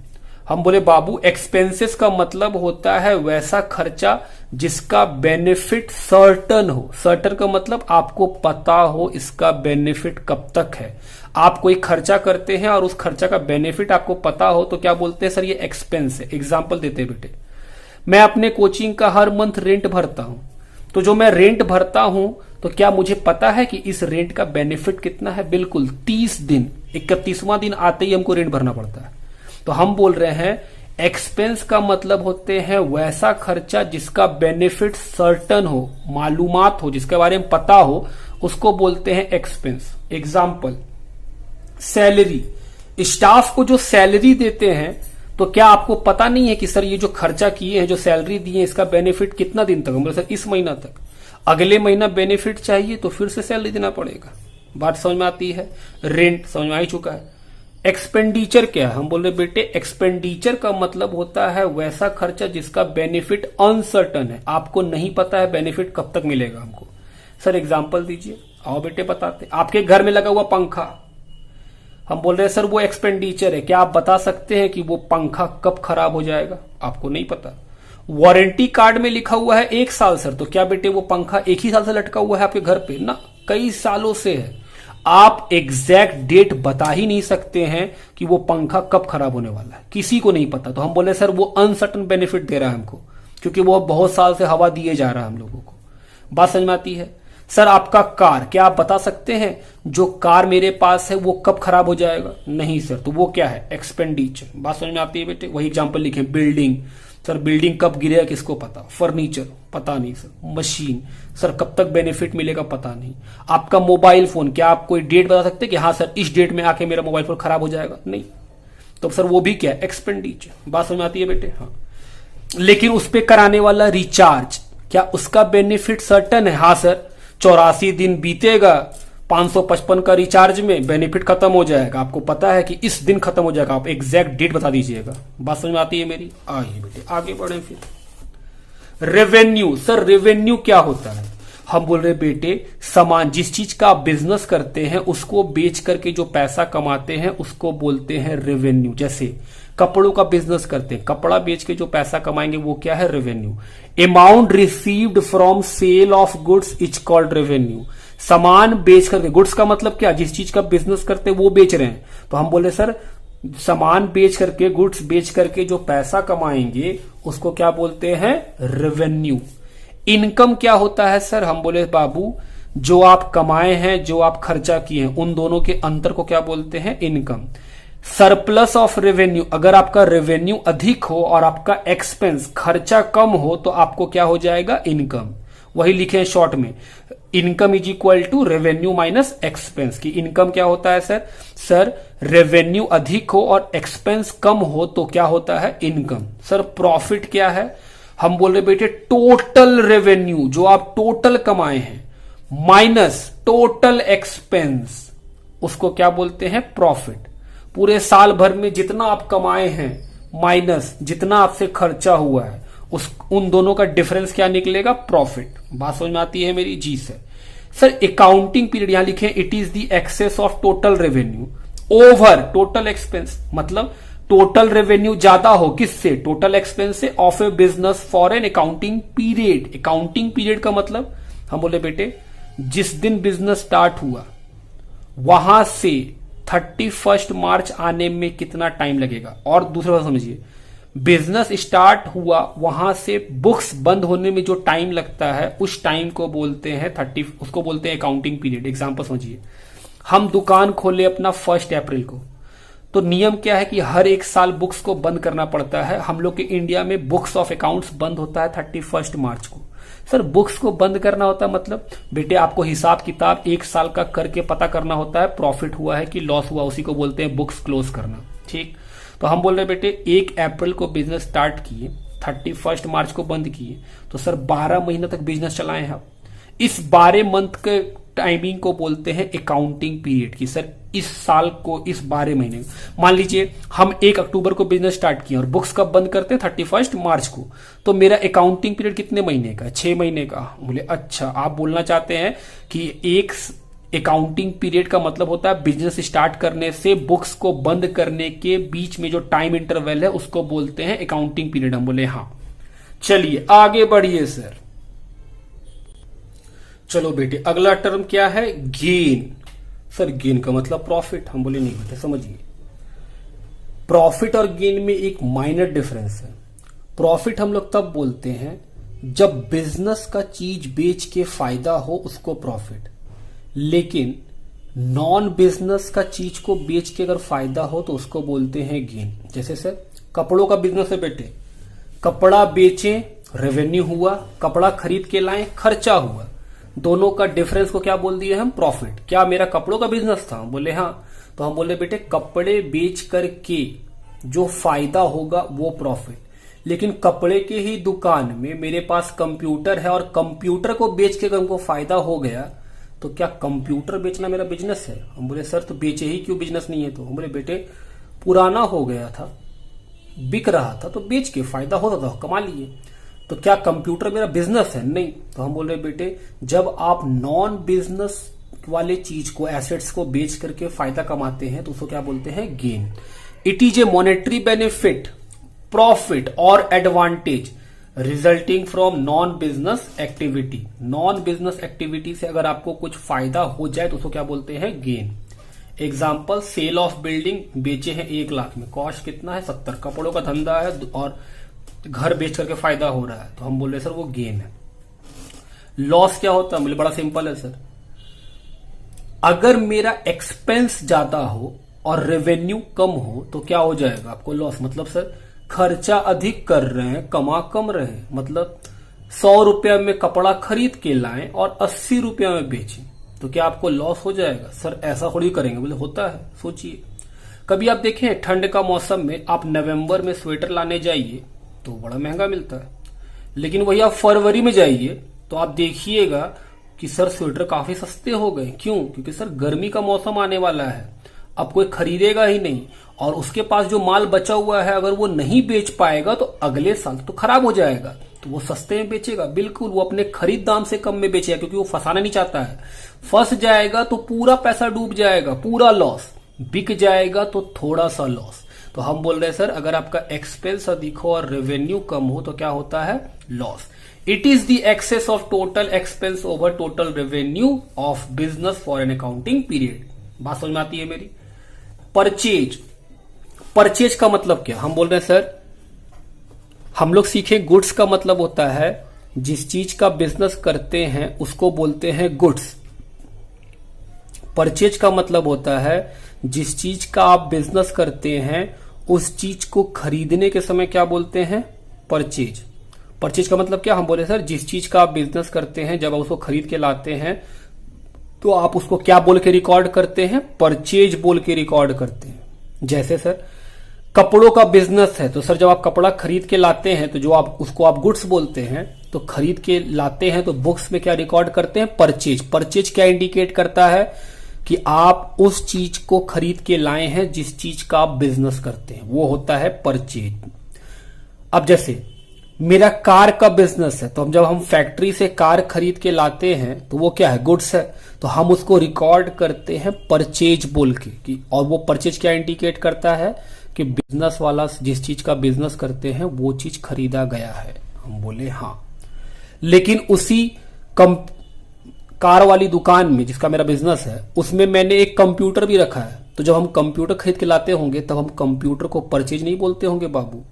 हम बोले बाबू एक्सपेंसेस का मतलब होता है वैसा खर्चा जिसका बेनिफिट सर्टन हो। सर्टन का मतलब आपको पता हो इसका बेनिफिट कब तक है। आप कोई खर्चा करते हैं और उस खर्चा का बेनिफिट आपको पता हो तो क्या बोलते हैं, सर ये एक्सपेंस है। एग्जाम्पल देते हैं बेटे, मैं अपने कोचिंग का हर मंथ रेंट भरता हूं, तो जो मैं रेंट भरता हूं तो क्या मुझे पता है कि इस रेंट का बेनिफिट कितना है, बिल्कुल 30 दिन, 31वां दिन आते ही हमको रेंट भरना पड़ता है। तो हम बोल रहे हैं एक्सपेंस का मतलब होते हैं वैसा खर्चा जिसका बेनिफिट सर्टन हो, मालूमात हो, जिसके बारे में पता हो, उसको बोलते हैं एक्सपेंस। एग्जाम्पल, सैलरी, स्टाफ को जो सैलरी देते हैं, तो क्या आपको पता नहीं है कि सर ये जो खर्चा किए हैं, जो सैलरी दी है, इसका बेनिफिट कितना दिन तक, मतलब सर इस महीना तक, अगले महीना बेनिफिट चाहिए तो फिर से सैलरी देना पड़ेगा। बात समझ में आती है। रेंट समझ में आ ही चुका है। एक्सपेंडिचर क्या है, हम बोल रहे बेटे एक्सपेंडिचर का मतलब होता है वैसा खर्चा जिसका बेनिफिट अनसर्टन है, आपको नहीं पता है बेनिफिट कब तक मिलेगा हमको। सर एग्जांपल दीजिए, आओ बेटे बताते। आपके घर में लगा हुआ पंखा, हम बोल रहे हैं सर वो एक्सपेंडिचर है, क्या आप बता सकते हैं कि वो पंखा कब खराब हो जाएगा? आपको नहीं पता। वारंटी कार्ड में लिखा हुआ है 1 साल सर, तो क्या बेटे वो पंखा 1 ही साल से लटका हुआ है आपके घर पे? ना, कई सालों से है। आप एग्जैक्ट डेट बता ही नहीं सकते हैं कि वो पंखा कब खराब होने वाला है, किसी को नहीं पता। तो हम बोले सर वो अनसर्टन बेनिफिट दे रहा है हमको, क्योंकि वो बहुत साल से हवा दिए जा रहा है हम लोगों को। बात समझ में आती है। सर आपका कार, क्या आप बता सकते हैं जो कार मेरे पास है वो कब खराब हो जाएगा? नहीं सर, तो वो क्या है? एक्सपेंडिचर। बात समझ में आती है बेटे। वही एग्जांपल लिखे, बिल्डिंग, सर बिल्डिंग कब गिरेगा किसको पता? फर्नीचर, पता नहीं सर। मशीन, सर कब तक बेनिफिट मिलेगा? पता नहीं। आपका मोबाइल फोन, क्या आप कोई डेट बता सकते हैं कि हाँ सर इस डेट में आके मेरा मोबाइल फोन खराब हो जाएगा? नहीं। तो सर वो भी क्या है? एक्सपेंडिचर। बात समझ में आती है बेटे। हाँ, लेकिन उस पर कराने वाला रिचार्ज, क्या उसका बेनिफिट सर्टन है? हाँ सर, 84 दिन बीतेगा, 555 का रिचार्ज में बेनिफिट खत्म हो जाएगा, आपको पता है कि इस दिन खत्म हो जाएगा, आप एग्जैक्ट डेट बता दीजिएगा। बात समझ में आती है मेरी? आइए बेटे आगे बढ़े फिर। रेवेन्यू, सर रेवेन्यू क्या होता है? हम बोल रहे बेटे सामान, जिस चीज का आप बिजनेस करते हैं उसको बेच करके जो पैसा कमाते हैं उसको बोलते हैं रेवेन्यू। जैसे कपड़ों का बिजनेस करते हैं, कपड़ा बेच के जो पैसा कमाएंगे वो क्या है? Revenue. Amount received from sale of goods is called revenue. सामान बेच करके, गुड्स का मतलब क्या? जिस चीज का बिजनेस करते हैं वो बेच रहे हैं, तो हम बोले सर सामान बेच करके, गुड्स बेच करके जो पैसा कमाएंगे उसको क्या बोलते हैं? रेवेन्यू। इनकम क्या होता है सर? हम बोले बाबू जो आप कमाए हैं, जो आप खर्चा किए हैं, उन दोनों के अंतर को क्या बोलते हैं? इनकम। सरप्लस ऑफ रेवेन्यू, अगर आपका रेवेन्यू अधिक हो और आपका एक्सपेंस खर्चा कम हो तो आपको क्या हो जाएगा? इनकम। वही लिखे हैं शॉर्ट में, income is equal to revenue minus expense. की इनकम क्या होता है सर? सर रेवेन्यू अधिक हो और एक्सपेंस कम हो तो क्या होता है? इनकम। सर प्रॉफिट क्या है? हम बोल रहे बेटे टोटल रेवेन्यू, जो आप टोटल कमाए हैं, माइनस टोटल एक्सपेंस, उसको क्या बोलते हैं? प्रॉफिट। पूरे साल भर में जितना आप कमाए हैं माइनस जितना आपसे खर्चा हुआ है, उन दोनों का डिफरेंस क्या निकलेगा? प्रॉफिट। बात समझ में आती है मेरी? जी सर अकाउंटिंग पीरियड यहां लिखे, it is the excess of total revenue over total expense. मतलब टोटल रेवेन्यू ज्यादा हो किससे? टोटल एक्सपेंस से, of a business for an accounting period. Accounting period का मतलब हम बोले बेटे जिस दिन बिजनेस स्टार्ट हुआ वहां से 31 मार्च आने में कितना टाइम लगेगा। और दूसरा बात समझिए, बिजनेस स्टार्ट हुआ वहां से बुक्स बंद होने में जो टाइम लगता है उस टाइम को बोलते हैं उसको बोलते हैं अकाउंटिंग पीरियड। एग्जांपल समझिए, हम दुकान खोले अपना 1 अप्रैल को, तो नियम क्या है कि हर एक साल बुक्स को बंद करना पड़ता है। हम लोग के इंडिया में बुक्स ऑफ अकाउंट्स बंद होता है 31 मार्च को। सर बुक्स को बंद करना होता है मतलब बेटे आपको हिसाब किताब 1 साल का करके पता करना होता है, प्रॉफिट हुआ है कि लॉस हुआ, उसी को बोलते हैं बुक्स क्लोज करना। ठीक, तो हम बोल रहे बेटे 1 अप्रैल को बिजनेस स्टार्ट किए, 31 मार्च को बंद किए, तो सर 12 महीने तक बिजनेस चलाए हैं आप। इस 12 मंथ के टाइमिंग को बोलते हैं अकाउंटिंग पीरियड की। सर इस साल को, इस 12 महीने, मान लीजिए हम 1 अक्टूबर को बिजनेस स्टार्ट किया और बुक्स कब बंद करते हैं? 31 मार्च को। तो मेरा अकाउंटिंग पीरियड कितने महीने का? 6 महीने का। बोले अच्छा, आप बोलना चाहते हैं कि एक अकाउंटिंग पीरियड का मतलब होता है बिजनेस स्टार्ट करने से बुक्स को बंद करने के बीच में जो टाइम इंटरवल है उसको बोलते हैं अकाउंटिंग पीरियड। हम बोले हाँ। चलिए आगे बढ़िए सर। चलो बेटे अगला टर्म क्या है? गेन। सर गेन का मतलब प्रॉफिट। हम बोले नहीं बेटे समझिए, प्रॉफिट और गेन में एक माइनर डिफरेंस है। प्रॉफिट हम लोग तब बोलते हैं जब बिजनेस का चीज बेच के फायदा हो, उसको प्रॉफिट। लेकिन नॉन बिजनेस का चीज को बेच के अगर फायदा हो तो उसको बोलते हैं गेन। जैसे सर कपड़ों का बिजनेस है बेटे, कपड़ा बेचे रेवेन्यू हुआ, कपड़ा खरीद के लाए खर्चा हुआ, दोनों का डिफरेंस को क्या बोल दिए हम? प्रॉफिट। क्या मेरा कपड़ों का बिजनेस था? बोले हाँ, तो हम बोले बेटे कपड़े बेच करके जो फायदा होगा वो प्रॉफिट। लेकिन कपड़े के ही दुकान में मेरे पास कंप्यूटर है और कंप्यूटर को बेच के अगर हमको फायदा हो गया तो क्या कंप्यूटर बेचना मेरा बिजनेस है? हम बोले सर तो बेचे ही क्यों, बिजनेस नहीं है तो? हम बोले बेटे पुराना हो गया था, बिक रहा था तो बेच के फायदा होता था, कमा लिए। तो क्या कंप्यूटर मेरा बिजनेस है? नहीं। तो हम बोल रहे बेटे जब आप नॉन बिजनेस वाले चीज को, एसेट्स को बेच करके फायदा कमाते हैं तो उसको क्या बोलते हैं? Gain. It is a monetary benefit, profit और advantage resulting from non business activity. Non business activity से अगर आपको कुछ फायदा हो जाए तो उसको क्या बोलते हैं? Gain. Example, sale of building, बेचे हैं 1 लाख में, कॉस्ट कितना है? 70। कपड़ों का धंधा है और घर बेच करके फायदा हो रहा है तो हम बोल रहे सर वो गेन है। लॉस क्या होता है? बोले बड़ा सिंपल है सर, अगर मेरा एक्सपेंस ज्यादा हो और रेवेन्यू कम हो तो क्या हो जाएगा आपको? लॉस। मतलब सर खर्चा अधिक कर रहे हैं, कमा कम रहे हैं, मतलब 100 रुपया में कपड़ा खरीद के लाएं और 80 रुपया में बेचें तो क्या आपको लॉस हो जाएगा? सर ऐसा थोड़ी करेंगे। बोले होता है, सोचिए। कभी आप देखें ठंड का मौसम में आप नवंबर में स्वेटर लाने जाइए तो बड़ा महंगा मिलता है, लेकिन वही आप फरवरी में जाइए तो आप देखिएगा कि सर स्वेटर काफी सस्ते हो गए। क्यों? क्योंकि सर गर्मी का मौसम आने वाला है, अब कोई खरीदेगा ही नहीं और उसके पास जो माल बचा हुआ है अगर वो नहीं बेच पाएगा तो अगले साल तो खराब हो जाएगा, तो वो सस्ते में बेचेगा। बिल्कुल, वो अपने खरीद दाम से कम में बेचेगा क्योंकि वो फंसाना नहीं चाहता है। फंस जाएगा तो पूरा पैसा डूब जाएगा, पूरा लॉस। बिक जाएगा तो थोड़ा सा लॉस। तो हम बोल रहे हैं सर अगर आपका एक्सपेंस अधिक हो और रेवेन्यू कम हो तो क्या होता है? Loss. It is the excess of total expense over total revenue of business for an accounting period. बात समझ में आती है मेरी? परचेज। परचेज का मतलब क्या? हम बोल रहे हैं सर हम लोग सीखे गुड्स का मतलब होता है जिस चीज का बिजनेस करते हैं उसको बोलते हैं गुड्स। परचेज का मतलब होता है जिस चीज का आप बिजनेस करते हैं उस चीज को खरीदने के समय क्या बोलते हैं? परचेज। परचेज का मतलब क्या? हम बोले सर जिस चीज का आप बिजनेस करते हैं जब आप उसको खरीद के लाते हैं तो आप उसको क्या बोल के रिकॉर्ड करते हैं? परचेज बोल के रिकॉर्ड करते हैं। जैसे सर कपड़ों का बिजनेस है तो सर जब आप कपड़ा खरीद के लाते हैं तो जो आप उसको आप गुड्स बोलते हैं, तो खरीद के लाते हैं तो बुक्स में क्या रिकॉर्ड करते हैं? परचेज। परचेज क्या इंडिकेट करता है? कि आप उस चीज को खरीद के लाए हैं जिस चीज का आप बिजनेस करते हैं, वो होता है परचेज। अब जैसे मेरा कार का बिजनेस है तो जब हम फैक्ट्री से कार खरीद के लाते हैं तो वो क्या है? गुड्स है, तो हम उसको रिकॉर्ड करते हैं परचेज बोल के। और वो परचेज क्या इंडिकेट करता है? कि बिजनेस वाला जिस चीज का बिजनेस करते हैं वो चीज खरीदा गया है। हम बोले हाँ। लेकिन उसी कार वाली दुकान में जिसका मेरा बिजनेस है उसमें मैंने एक कंप्यूटर भी रखा है, तो जब हम कंप्यूटर खरीद के लाते होंगे तब हम कंप्यूटर को परचेज नहीं बोलते होंगे बाबू,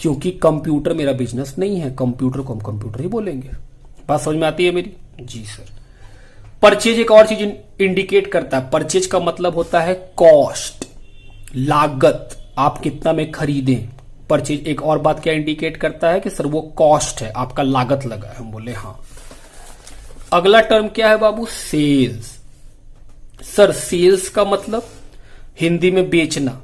क्योंकि कंप्यूटर मेरा बिजनेस नहीं है, कंप्यूटर को हम कंप्यूटर ही बोलेंगे। बात समझ में आती है मेरी? जी सर। परचेज एक और चीज इंडिकेट करता है। परचेज का मतलब होता है कॉस्ट, लागत, आप कितना में खरीदें। परचेज एक और बात क्या इंडिकेट करता है? कि सर वो कॉस्ट है, आपका लागत लगा है। हम बोले हाँ। अगला टर्म क्या है बाबू? सेल्स। सर सेल्स का मतलब हिंदी में बेचना,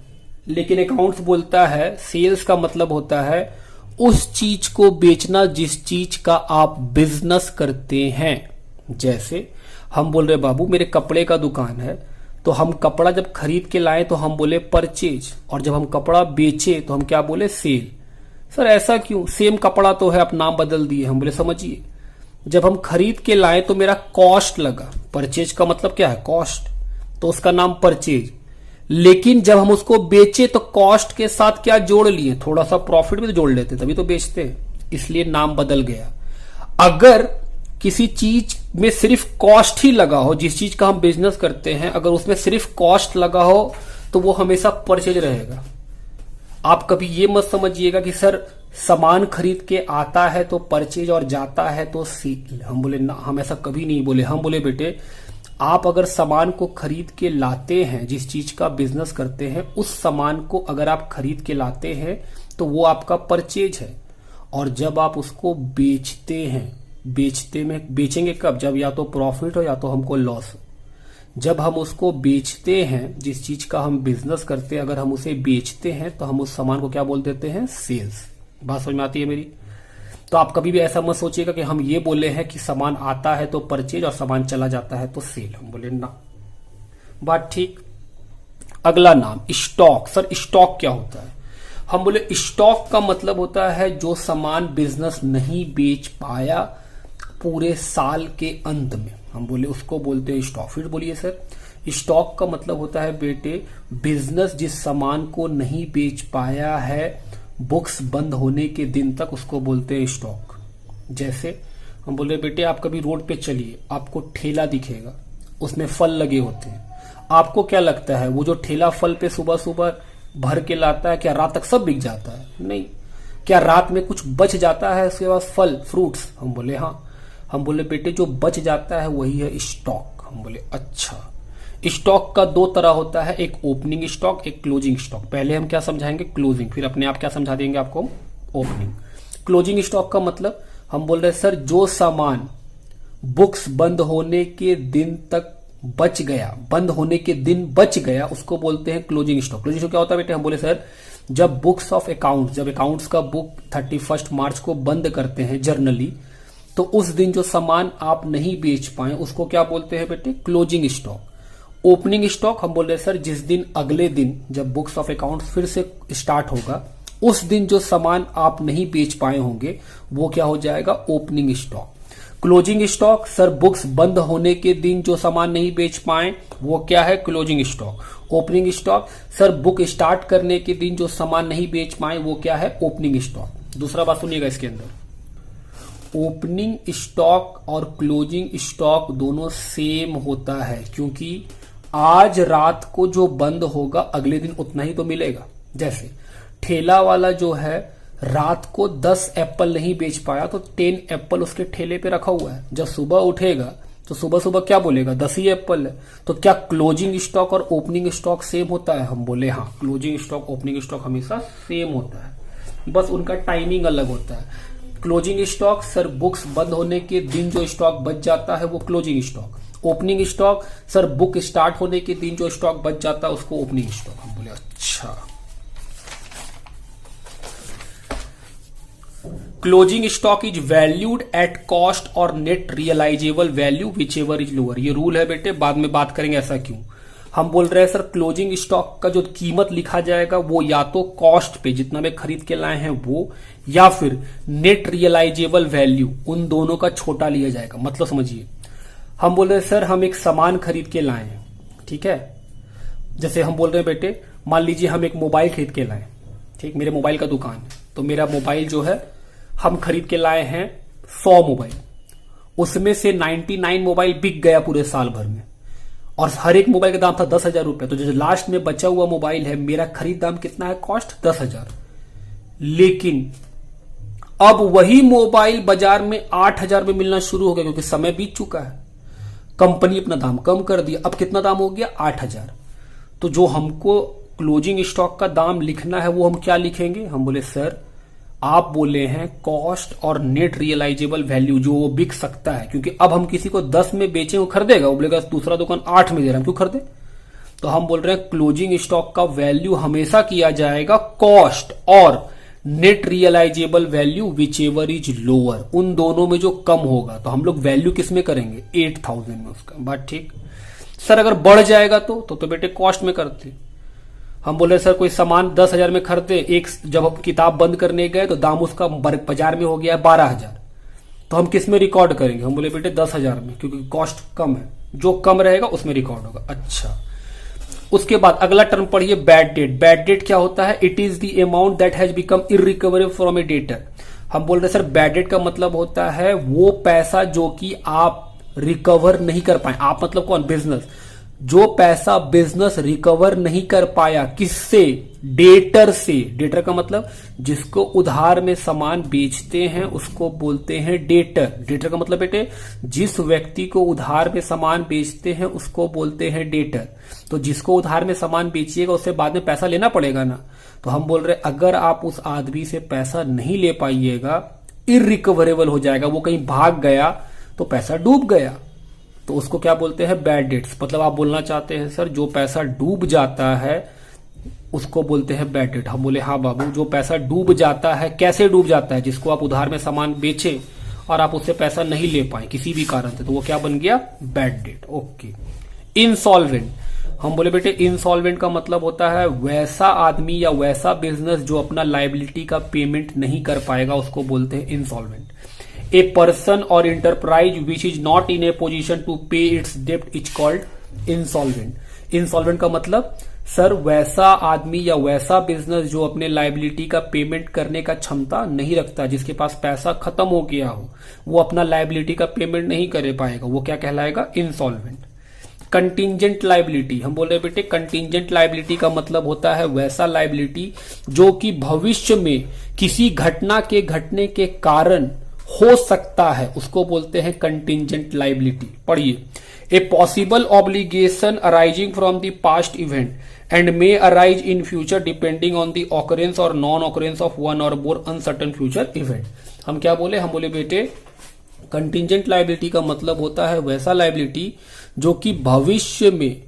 लेकिन अकाउंट्स बोलता है सेल्स का मतलब होता है उस चीज को बेचना जिस चीज का आप बिजनेस करते हैं। जैसे हम बोल रहे बाबू मेरे कपड़े का दुकान है, तो हम कपड़ा जब खरीद के लाए तो हम बोले परचेज, और जब हम कपड़ा बेचे तो हम क्या बोले? सेल। सर ऐसा क्यों? सेम कपड़ा तो है, आप नाम बदल दिए। हम बोले समझिए, जब हम खरीद के लाए तो मेरा कॉस्ट लगा। परचेज का मतलब क्या है? कॉस्ट, तो उसका नाम परचेज। लेकिन जब हम उसको बेचे तो कॉस्ट के साथ क्या जोड़ लिए? थोड़ा सा प्रॉफिट भी तो जोड़ लेते, तभी तो बेचते हैं, इसलिए नाम बदल गया। अगर किसी चीज में सिर्फ कॉस्ट ही लगा हो, जिस चीज का हम बिजनेस करते हैं अगर उसमें सिर्फ कॉस्ट लगा हो तो वो हमेशा परचेज रहेगा। आप कभी ये मत समझिएगा कि सर सामान खरीद के आता है तो परचेज और जाता है तो सेल। हम बोले ना, हम ऐसा कभी नहीं बोले। हम बोले बेटे आप अगर सामान को खरीद के लाते हैं, जिस चीज का बिजनेस करते हैं उस सामान को अगर आप खरीद के लाते हैं तो वो आपका परचेज है। और जब आप उसको बेचते हैं, बेचेंगे कब? जब या तो प्रॉफिट हो या तो हमको लॉस हो। जब हम उसको बेचते हैं, जिस चीज का हम बिजनेस करते हैं, अगर हम उसे बेचते हैं तो हम उस सामान को क्या बोल देते हैं? सेल्स। बात समझ में आती है मेरी? तो आप कभी भी ऐसा मत सोचिएगा कि हम ये बोले हैं कि सामान आता है तो परचेज और सामान चला जाता है तो सेल। हम बोले ना, बात ठीक। अगला नाम स्टॉक। सर स्टॉक क्या होता है? हम बोले स्टॉक का मतलब होता है जो सामान बिजनेस नहीं बेच पाया पूरे साल के अंत में, हम बोले उसको बोलते हैं स्टॉक। फिर बोलिए सर। स्टॉक का मतलब होता है बेटे बिजनेस जिस सामान को नहीं बेच पाया है बुक्स बंद होने के दिन तक, उसको बोलते हैं स्टॉक। जैसे हम बोल रहे बेटे आप कभी रोड पे चलिए, आपको ठेला दिखेगा, उसमें फल लगे होते हैं। आपको क्या लगता है वो जो ठेला फल पे सुबह सुबह भर के लाता है, क्या रात तक सब बिक जाता है? नहीं। क्या रात में कुछ बच जाता है उसके पास फल फ्रूट्स? हम बोले हाँ। हम बोले बेटे जो बच जाता है वही है स्टॉक। हम बोले अच्छा। स्टॉक का दो तरह होता है, एक ओपनिंग स्टॉक, एक क्लोजिंग स्टॉक। पहले हम क्या समझाएंगे? क्लोजिंग, फिर अपने आप क्या समझा देंगे आपको? ओपनिंग। क्लोजिंग स्टॉक का मतलब हम बोल रहे हैं सर जो सामान बुक्स बंद होने के दिन तक बच गया, बंद होने के दिन बच गया, उसको बोलते हैं क्लोजिंग स्टॉक। क्लोजिंग स्टॉक क्या होता है बेटे? हम बोले सर जब बुक्स ऑफ अकाउंट, जब अकाउंट्स का बुक 31 मार्च को बंद करते हैं जर्नली, तो उस दिन जो सामान आप नहीं बेच पाए उसको क्या बोलते हैं बेटे? Closing stock. ओपनिंग स्टॉक हम बोल रहे हैं सर जिस दिन अगले दिन जब बुक्स ऑफ अकाउंट फिर से स्टार्ट होगा उस दिन जो सामान आप नहीं बेच पाए होंगे वो क्या हो जाएगा? Opening stock. Closing stock sir books बंद होने के दिन जो सामान नहीं बेच पाए वो क्या है? Closing stock. Opening stock sir book start करने के दिन जो सामान नहीं बेच पाए वो क्या है? Opening stock. दूसरा बात सुनिएगा इसके अंदर, ओपनिंग स्टॉक और क्लोजिंग स्टॉक दोनों सेम होता है, क्योंकि आज रात को जो बंद होगा अगले दिन उतना ही तो मिलेगा। जैसे ठेला वाला जो है रात को 10 एप्पल नहीं बेच पाया तो 10 एप्पल उसके ठेले पे रखा हुआ है, जब सुबह उठेगा तो सुबह सुबह क्या बोलेगा? 10 ही एप्पल है। तो क्या क्लोजिंग स्टॉक और ओपनिंग स्टॉक सेम होता है? हम बोले हाँ, क्लोजिंग स्टॉक ओपनिंग स्टॉक हमेशा सेम होता है, बस उनका टाइमिंग अलग होता है। क्लोजिंग स्टॉक सर बुक्स बंद होने के दिन जो स्टॉक बच जाता है वो closing stock. Opening stock sir book start होने के दिन जो स्टॉक बच जाता है उसको ओपनिंग स्टॉक। हम बोले अच्छा। Closing stock is valued at cost और net realisable value whichever is lower. ये रूल है बेटे, बाद में बात करेंगे ऐसा क्यों। हम बोल रहे हैं सर क्लोजिंग स्टॉक का जो कीमत लिखा जाएगा वो या तो कॉस्ट पे जितना में खरीद के लाए हैं वो, या फिर नेट रियलाइजेबल वैल्यू, उन दोनों का छोटा लिया जाएगा। मतलब समझिए, हम बोल रहे हैं सर हम एक सामान खरीद के लाए हैं, ठीक है। जैसे हम बोल रहे हैं बेटे मान लीजिए हम एक मोबाइल खरीद के लाए, ठीक, मेरे मोबाइल का दुकान है, तो मेरा मोबाइल जो है हम खरीद के लाए हैं 100 मोबाइल, उसमें से 99 मोबाइल बिक गया पूरे साल भर में, और हर एक मोबाइल का दाम था 10,000 रुपए। तो जो लास्ट में बचा हुआ मोबाइल है मेरा खरीद दाम कितना है? कॉस्ट 10,000। लेकिन अब वही मोबाइल बाजार में 8,000 में मिलना शुरू हो गया, क्योंकि समय बीत चुका है, कंपनी अपना दाम कम कर दिया। अब कितना दाम हो गया? 8,000। तो जो हमको क्लोजिंग स्टॉक का दाम लिखना है वो हम क्या लिखेंगे? हम बोले सर आप बोले हैं कॉस्ट और नेट रियलाइजेबल वैल्यू, जो वो बिक सकता है, क्योंकि अब हम किसी को 10 में बेचे वो खरीदेगा, वो बोलेगा दूसरा दुकान 8 में दे रहा है, क्यों खरीदे? तो हम बोल रहे हैं क्लोजिंग स्टॉक का वैल्यू हमेशा किया जाएगा कॉस्ट और net realisable value whichever is lower, उन दोनों में जो कम होगा। तो हम लोग वैल्यू किस में करेंगे? 8,000 में उसका। बात ठीक। सर अगर बढ़ जाएगा तो बेटे कॉस्ट में करते। हम बोले सर कोई सामान 10,000 में खरीदे, एक जब हम किताब बंद करने गए तो दाम उसका बाजार में हो गया 12,000, तो हम किस में रिकॉर्ड करेंगे? हम बोले बेटे 10,000 में, क्योंकि कॉस्ट कम है, जो कम रहेगा उसमें रिकॉर्ड होगा। अच्छा, उसके बाद अगला टर्म पढ़िए बैड डेट। बैड डेट क्या होता है? It is the amount that has become irrecoverable from A debtor. हम बोल रहे सर बैड डेट का मतलब होता है वो पैसा जो कि आप रिकवर नहीं कर पाए। आप मतलब कौन? बिजनेस। जो पैसा बिजनेस रिकवर नहीं कर पाया, किससे? डेटर से। डेटर का मतलब जिसको उधार में सामान बेचते हैं उसको बोलते हैं डेटर। डेटर का मतलब बेटे जिस व्यक्ति को उधार में सामान बेचते हैं उसको बोलते हैं डेटर। तो जिसको उधार में सामान बेचिएगा उससे बाद में पैसा लेना पड़ेगा ना। तो हम बोल रहे अगर आप उस आदमी से पैसा नहीं ले पाइएगा, इररिकवरेबल हो जाएगा, वो कहीं भाग गया तो पैसा डूब गया। तो उसको क्या बोलते हैं, बैड डेट्स। मतलब आप बोलना चाहते हैं सर जो पैसा डूब जाता है उसको बोलते हैं बैड डेट। हम बोले हाँ बाबू, जो पैसा डूब जाता है, कैसे डूब जाता है, जिसको आप उधार में सामान बेचे और आप उससे पैसा नहीं ले पाए किसी भी कारण से, तो वो क्या बन गया, बैड डेट। ओके। इंसॉल्वेंट, हम बोले बेटे इंसॉल्वेंट का मतलब होता है वैसा आदमी या वैसा बिजनेस जो अपना लायबिलिटी का पेमेंट नहीं कर पाएगा, उसको बोलते हैं insolvent. A person or enterprise which is not in a position to pay its डेब्ट इज कॉल्ड इंसॉल्वेंट। इंसॉल्वेंट का मतलब सर वैसा आदमी या वैसा बिजनेस जो अपने लायबिलिटी का पेमेंट करने का क्षमता नहीं रखता, जिसके पास पैसा खत्म हो गया हो, वो अपना लायबिलिटी का पेमेंट नहीं कर पाएगा, वो क्या कहलाएगा, इंसॉल्वेंट। कंटिंजेंट लायबिलिटी, हम बोल रहे बेटे कंटिंजेंट लायबिलिटी का मतलब होता है वैसा लायबिलिटी जो कि भविष्य में किसी घटना के घटने के कारण हो सकता है, उसको बोलते हैं कंटिंजेंट लायबिलिटी। पढ़िए, a possible obligation arising from the past event and may arise in future depending on the occurrence or non-occurrence of one or more uncertain future event। हम क्या बोले, हम बोले बेटे कंटिंजेंट लायबिलिटी का मतलब होता है वैसा लायबिलिटी जो कि भविष्य में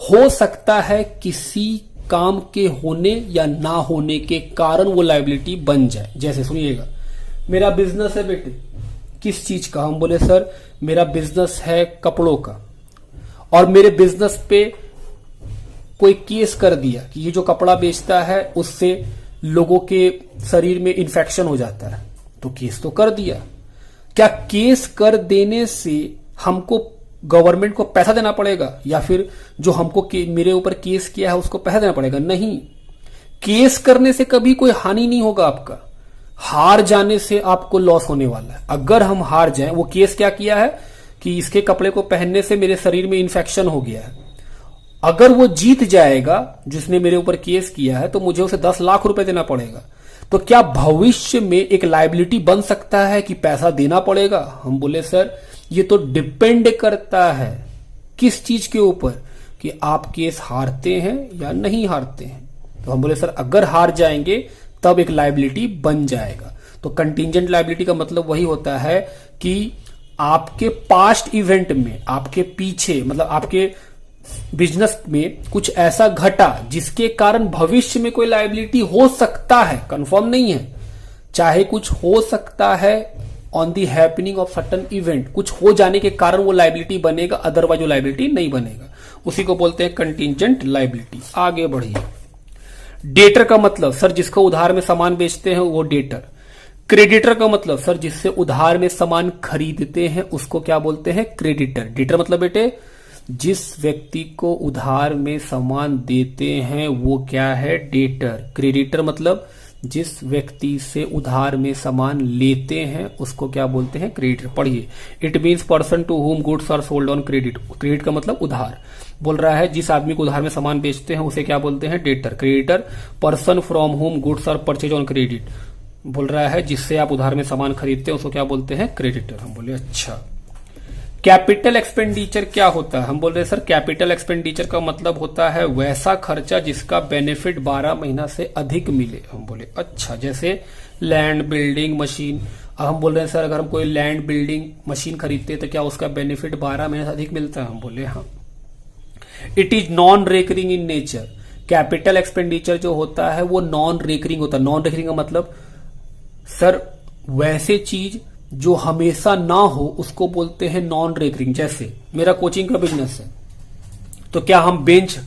हो सकता है किसी काम के होने या ना होने के कारण वो लायबिलिटी बन जाए। जैसे सुनिएगा, मेरा बिजनेस है बेटे, किस चीज का, हम बोले सर मेरा बिजनेस है कपड़ों का, और मेरे बिजनेस पे कोई केस कर दिया कि ये जो कपड़ा बेचता है उससे लोगों के शरीर में इन्फेक्शन हो जाता है, तो केस तो कर दिया। क्या केस कर देने से हमको गवर्नमेंट को पैसा देना पड़ेगा, या फिर जो हमको मेरे ऊपर केस किया है उसको पैसा देना पड़ेगा? नहीं, केस करने से कभी कोई हानि नहीं होगा आपका, हार जाने से आपको लॉस होने वाला है। अगर हम हार जाएं, वो केस क्या किया है कि इसके कपड़े को पहनने से मेरे शरीर में इन्फेक्शन हो गया है, अगर वो जीत जाएगा जिसने मेरे ऊपर केस किया है तो मुझे उसे 10 लाख रुपए देना पड़ेगा। तो क्या भविष्य में एक लायबिलिटी बन सकता है कि पैसा देना पड़ेगा? हम बोले सर ये तो डिपेंड करता है किस चीज के ऊपर, कि आप केस हारते हैं या नहीं हारते हैं। तो हम बोले सर अगर हार जाएंगे तब एक लायबिलिटी बन जाएगा। तो कंटिंजेंट लायबिलिटी का मतलब वही होता है कि आपके पास्ट इवेंट में, आपके पीछे मतलब आपके बिजनेस में कुछ ऐसा घटा जिसके कारण भविष्य में कोई लायबिलिटी हो सकता है, कंफर्म नहीं है, चाहे कुछ हो सकता है on the happening of certain event, कुछ हो जाने के कारण वो लायबिलिटी बनेगा, अदरवाइज वो लायबिलिटी नहीं बनेगा, उसी को बोलते हैं कंटिंजेंट लायबिलिटी। आगे बढ़िए। डेटर का मतलब सर जिसको उधार में सामान बेचते हैं वो डेटर। क्रेडिटर का मतलब सर जिससे उधार में सामान खरीदते हैं उसको क्या बोलते हैं, क्रेडिटर। डेटर मतलब बेटे जिस व्यक्ति को उधार में सामान देते हैं वो क्या है, डेटर। क्रेडिटर मतलब जिस व्यक्ति से उधार में सामान लेते हैं उसको क्या बोलते हैं, क्रेडिटर। पढ़िए, it means person to whom goods are sold on credit. Credit का मतलब उधार। बोल रहा है जिस आदमी को उधार में सामान बेचते हैं उसे क्या बोलते हैं, debtor. Creditor person from whom goods are purchase on credit. बोल रहा है जिससे आप उधार में सामान खरीदते हैं उसको क्या बोलते हैं, क्रेडिटर। हम बोले अच्छा। कैपिटल एक्सपेंडिचर क्या होता है? हम बोल रहे हैं सर कैपिटल एक्सपेंडिचर का मतलब होता है वैसा खर्चा जिसका बेनिफिट 12 महीना से अधिक मिले। हम बोले अच्छा, जैसे लैंड, बिल्डिंग, मशीन। अब हम बोल रहे हैं सर अगर हम कोई लैंड, बिल्डिंग, मशीन खरीदते हैं तो क्या उसका बेनिफिट 12 महीने से अधिक मिलता है? हम बोले हाँ। It is non recurring in nature. Capital expenditure जो होता है वो नॉन रेकरिंग होता है। नॉन रेकरिंग का मतलब सर वैसे चीज जो हमेशा ना हो उसको बोलते हैं नॉन रेकरिंग। जैसे मेरा कोचिंग का बिजनेस है तो क्या हम बेंच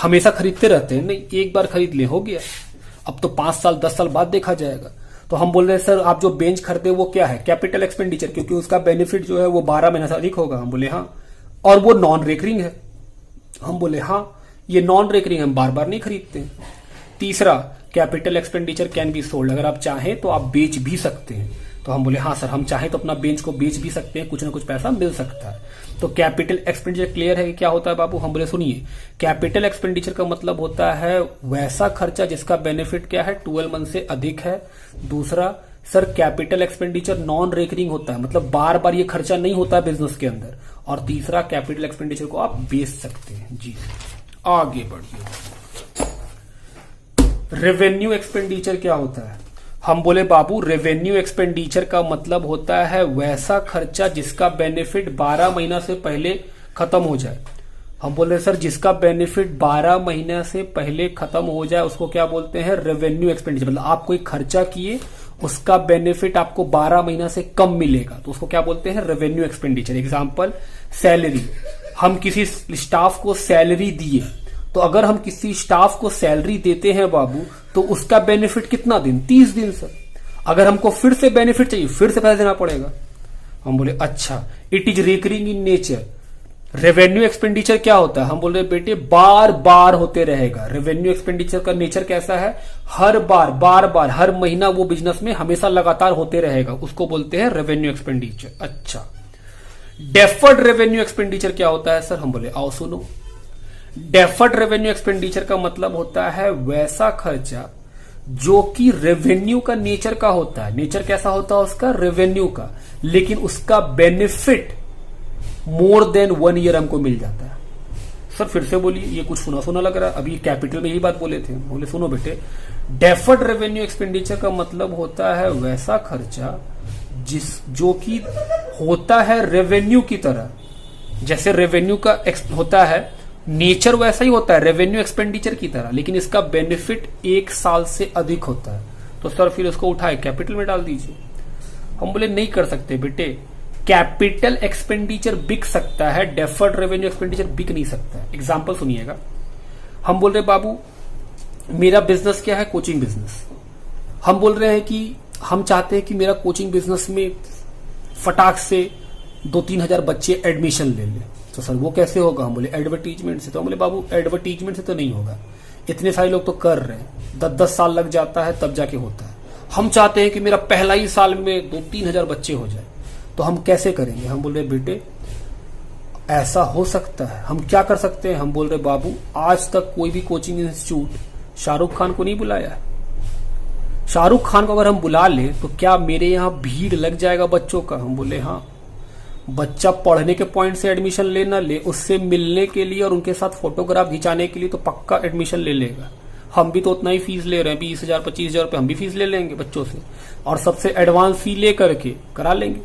हमेशा खरीदते रहते हैं? नहीं, एक बार खरीद ले हो गया, अब तो 5 साल 10 साल बाद देखा जाएगा। तो हम बोल रहे हैं सर आप जो बेंच खरीदे वो क्या है, कैपिटल एक्सपेंडिचर, क्योंकि उसका बेनिफिट जो है वो 12 महीने से अधिक होगा। हम बोले हाँ, और वो नॉन रेकरिंग है। हम बोले हाँ, ये नॉन रेकरिंग हम बार बार नहीं खरीदते। तीसरा, capital expenditure can be sold. अगर आप चाहें तो आप बेच भी सकते हैं। तो हम बोले हाँ सर, हम चाहें तो अपना बेंच को बेच भी सकते हैं, कुछ ना कुछ पैसा मिल सकता है। तो कैपिटल एक्सपेंडिचर क्लियर है कि क्या होता है बाबू? हम बोले सुनिए, कैपिटल एक्सपेंडिचर का मतलब होता है वैसा खर्चा जिसका बेनिफिट क्या है, 12 मंथ से अधिक है। दूसरा sir capital expenditure non recurring होता है, मतलब बार बार ये खर्चा नहीं होता है बिजनेस के अंदर। और तीसरा, कैपिटल एक्सपेंडिचर को आप बेच सकते हैं। जी आगे बढ़िए। रेवेन्यू एक्सपेंडिचर क्या होता है? हम बोले बाबू रेवेन्यू एक्सपेंडिचर का मतलब होता है वैसा खर्चा जिसका बेनिफिट 12 महीना से पहले खत्म हो जाए। हम बोले सर जिसका बेनिफिट 12 महीना से पहले खत्म हो जाए उसको क्या बोलते हैं, रेवेन्यू एक्सपेंडिचर। मतलब आप कोई खर्चा किए उसका बेनिफिट आपको 12 महीना से कम मिलेगा तो उसको क्या बोलते हैं, रेवेन्यू एक्सपेंडिचर। एग्जांपल सैलरी, हम किसी स्टाफ को सैलरी दिए तो अगर हम किसी स्टाफ को सैलरी देते हैं बाबू तो उसका बेनिफिट कितना दिन, 30 दिन सर। अगर हमको फिर से बेनिफिट चाहिए फिर से पैसा देना पड़ेगा। हम बोले अच्छा, it is recurring in nature. Revenue expenditure क्या होता है, हम बोल रहे बेटे बार बार होते रहेगा। रेवेन्यू एक्सपेंडिचर का नेचर कैसा है, हर बार बार बार हर महीना वो बिजनेस में हमेशा लगातार होते रहेगा, उसको बोलते हैं रेवेन्यू एक्सपेंडिचर। अच्छा, डेफर्ड रेवेन्यू एक्सपेंडिचर क्या होता है सर, हम बोले आओ सुनो। डेफर्ड रेवेन्यू एक्सपेंडिचर का मतलब होता है वैसा खर्चा जो कि रेवेन्यू का नेचर का होता है। नेचर कैसा होता है उसका, रेवेन्यू का, लेकिन उसका बेनिफिट मोर देन 1 ईयर हमको मिल जाता है। सर फिर से बोलिए, ये कुछ सुना सुना लग रहा है, अभी कैपिटल में यही बात बोले थे। बोले सुनो बेटे, डेफर्ड रेवेन्यू एक्सपेंडिचर का मतलब होता है वैसा खर्चा जो कि होता है रेवेन्यू की तरह। जैसे रेवेन्यू का होता है नेचर वैसा ही होता है रेवेन्यू एक्सपेंडिचर की तरह, लेकिन इसका बेनिफिट 1 साल से अधिक होता है। तो सर फिर उसको उठाए कैपिटल में डाल दीजिए। हम बोले नहीं कर सकते बेटे, कैपिटल एक्सपेंडिचर बिक सकता है, डेफर्ड रेवेन्यू एक्सपेंडिचर बिक नहीं सकता है। एग्जांपल सुनिएगा, हम बोल रहे बाबू मेरा बिजनेस क्या है, कोचिंग बिजनेस। हम बोल रहे हैं कि हम चाहते हैं कि मेरा कोचिंग बिजनेस में फटाक से 2-3 हजार बच्चे एडमिशन ले लें। तो सर वो कैसे होगा, हम बोले एडवर्टीजमेंट से। तो हम बोले बाबू एडवर्टीजमेंट से तो नहीं होगा, इतने सारे लोग तो कर रहे हैं, 10-10 साल लग जाता है तब जाके होता है। हम चाहते हैं कि मेरा पहला ही साल में 2-3 हजार बच्चे हो जाए, तो हम कैसे करेंगे। हम बोल रहे बेटे ऐसा हो सकता है, हम क्या कर सकते हैं। हम बोल रहे बाबू आज तक कोई भी कोचिंग इंस्टीट्यूट शाहरुख खान को नहीं बुलाया है। शाहरुख खान को अगर हम बुला ले तो क्या मेरे यहाँ भीड़ लग जाएगा बच्चों का। हम बोले हाँ, बच्चा पढ़ने के पॉइंट से एडमिशन ले ना ले, उससे मिलने के लिए और उनके साथ फोटोग्राफ खिंचाने के लिए तो पक्का एडमिशन ले लेगा। हम भी तो उतना ही फीस ले रहे हैं, 20,000-25,000 रुपये हम भी फीस ले लेंगे बच्चों से, और सबसे एडवांस फी ले करके करा लेंगे।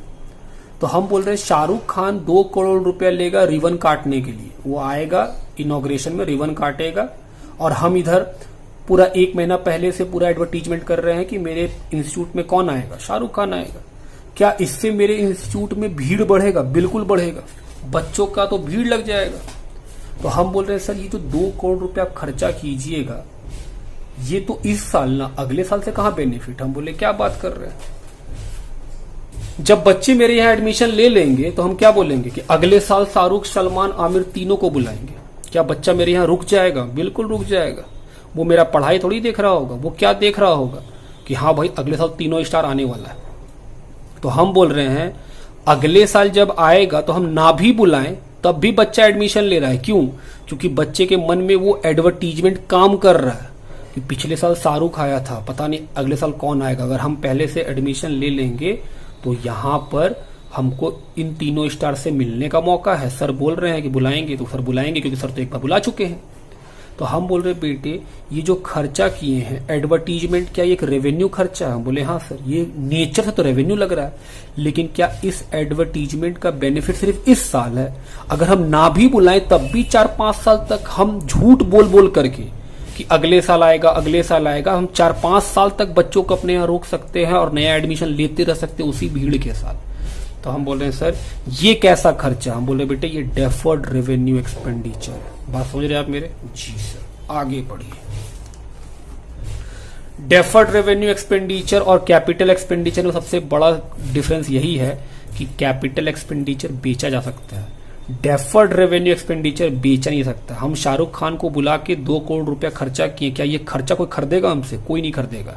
तो हम बोल रहे हैं शाहरुख खान 2 करोड़ रुपया लेगा रिबन काटने के लिए। वो आएगा इनॉग्रेशन में, रिबन काटेगा, और हम इधर पूरा 1 महीना पहले से पूरा एडवर्टीजमेंट कर रहे हैं कि मेरे इंस्टीट्यूट में कौन आएगा, शाहरुख खान आएगा। क्या इससे मेरे इंस्टीट्यूट में भीड़ बढ़ेगा, बिल्कुल बढ़ेगा, बच्चों का तो भीड़ लग जाएगा। तो हम बोल रहे हैं सर ये जो 2 करोड़ रुपया खर्चा कीजिएगा ये तो इस साल ना, अगले साल से कहां बेनिफिट। हम बोले क्या बात कर रहे हैं, जब बच्चे मेरे यहाँ एडमिशन ले लेंगे तो हम क्या बोलेंगे कि अगले साल शाहरुख, सलमान, आमिर तीनों को बुलाएंगे। क्या बच्चा मेरे यहाँ रुक जाएगा, बिल्कुल रुक जाएगा। वो मेरा पढ़ाई थोड़ी देख रहा होगा, वो क्या देख रहा होगा कि हाँ भाई अगले साल तीनों स्टार आने वाला है। तो हम बोल रहे हैं अगले साल जब आएगा तो हम ना भी बुलाएं तब भी बच्चा एडमिशन ले रहा है। क्यों, क्योंकि बच्चे के मन में वो एडवर्टीजमेंट काम कर रहा है कि पिछले साल शाहरुख आया था, पता नहीं अगले साल कौन आएगा। अगर हम पहले से एडमिशन ले लेंगे तो यहाँ पर हमको इन तीनों स्टार से मिलने का मौका है। सर बोल रहे हैं कि बुलाएंगे, तो सर बुलाएंगे क्योंकि सर तो एक बार बुला चुके हैं। तो हम बोल रहे बेटे ये जो खर्चा किए हैं एडवर्टीजमेंट, क्या ये एक रेवेन्यू खर्चा है। हम बोले हाँ सर, ये नेचर से तो रेवेन्यू लग रहा है, लेकिन क्या इस एडवर्टीजमेंट का बेनिफिट सिर्फ इस साल है। अगर हम ना भी बुलाएं तब भी 4-5 साल तक हम झूठ बोल बोल करके कि अगले साल आएगा, अगले साल आएगा, हम 4-5 साल तक बच्चों को अपने यहाँ रोक सकते हैं और नया एडमिशन लेते रह सकते हैं उसी भीड़ के साथ। तो हम बोल रहे हैं सर ये कैसा खर्चा। हम बोले बेटे ये डेफर्ड रेवेन्यू एक्सपेंडिचर है। बात समझ रहे आप मेरे, जी सर। आगे बढ़िए, डेफर्ड रेवेन्यू एक्सपेंडिचर और कैपिटल एक्सपेंडिचर में सबसे बड़ा डिफरेंस यही है कि कैपिटल एक्सपेंडिचर बेचा जा सकता है, डेफर्ड रेवेन्यू एक्सपेंडिचर बेचा नहीं सकता। हम शाहरुख खान को बुला के 2 करोड़ रुपया खर्चा किए, क्या ये खर्चा कोई खरीदेगा हमसे? कोई नहीं खरीदेगा,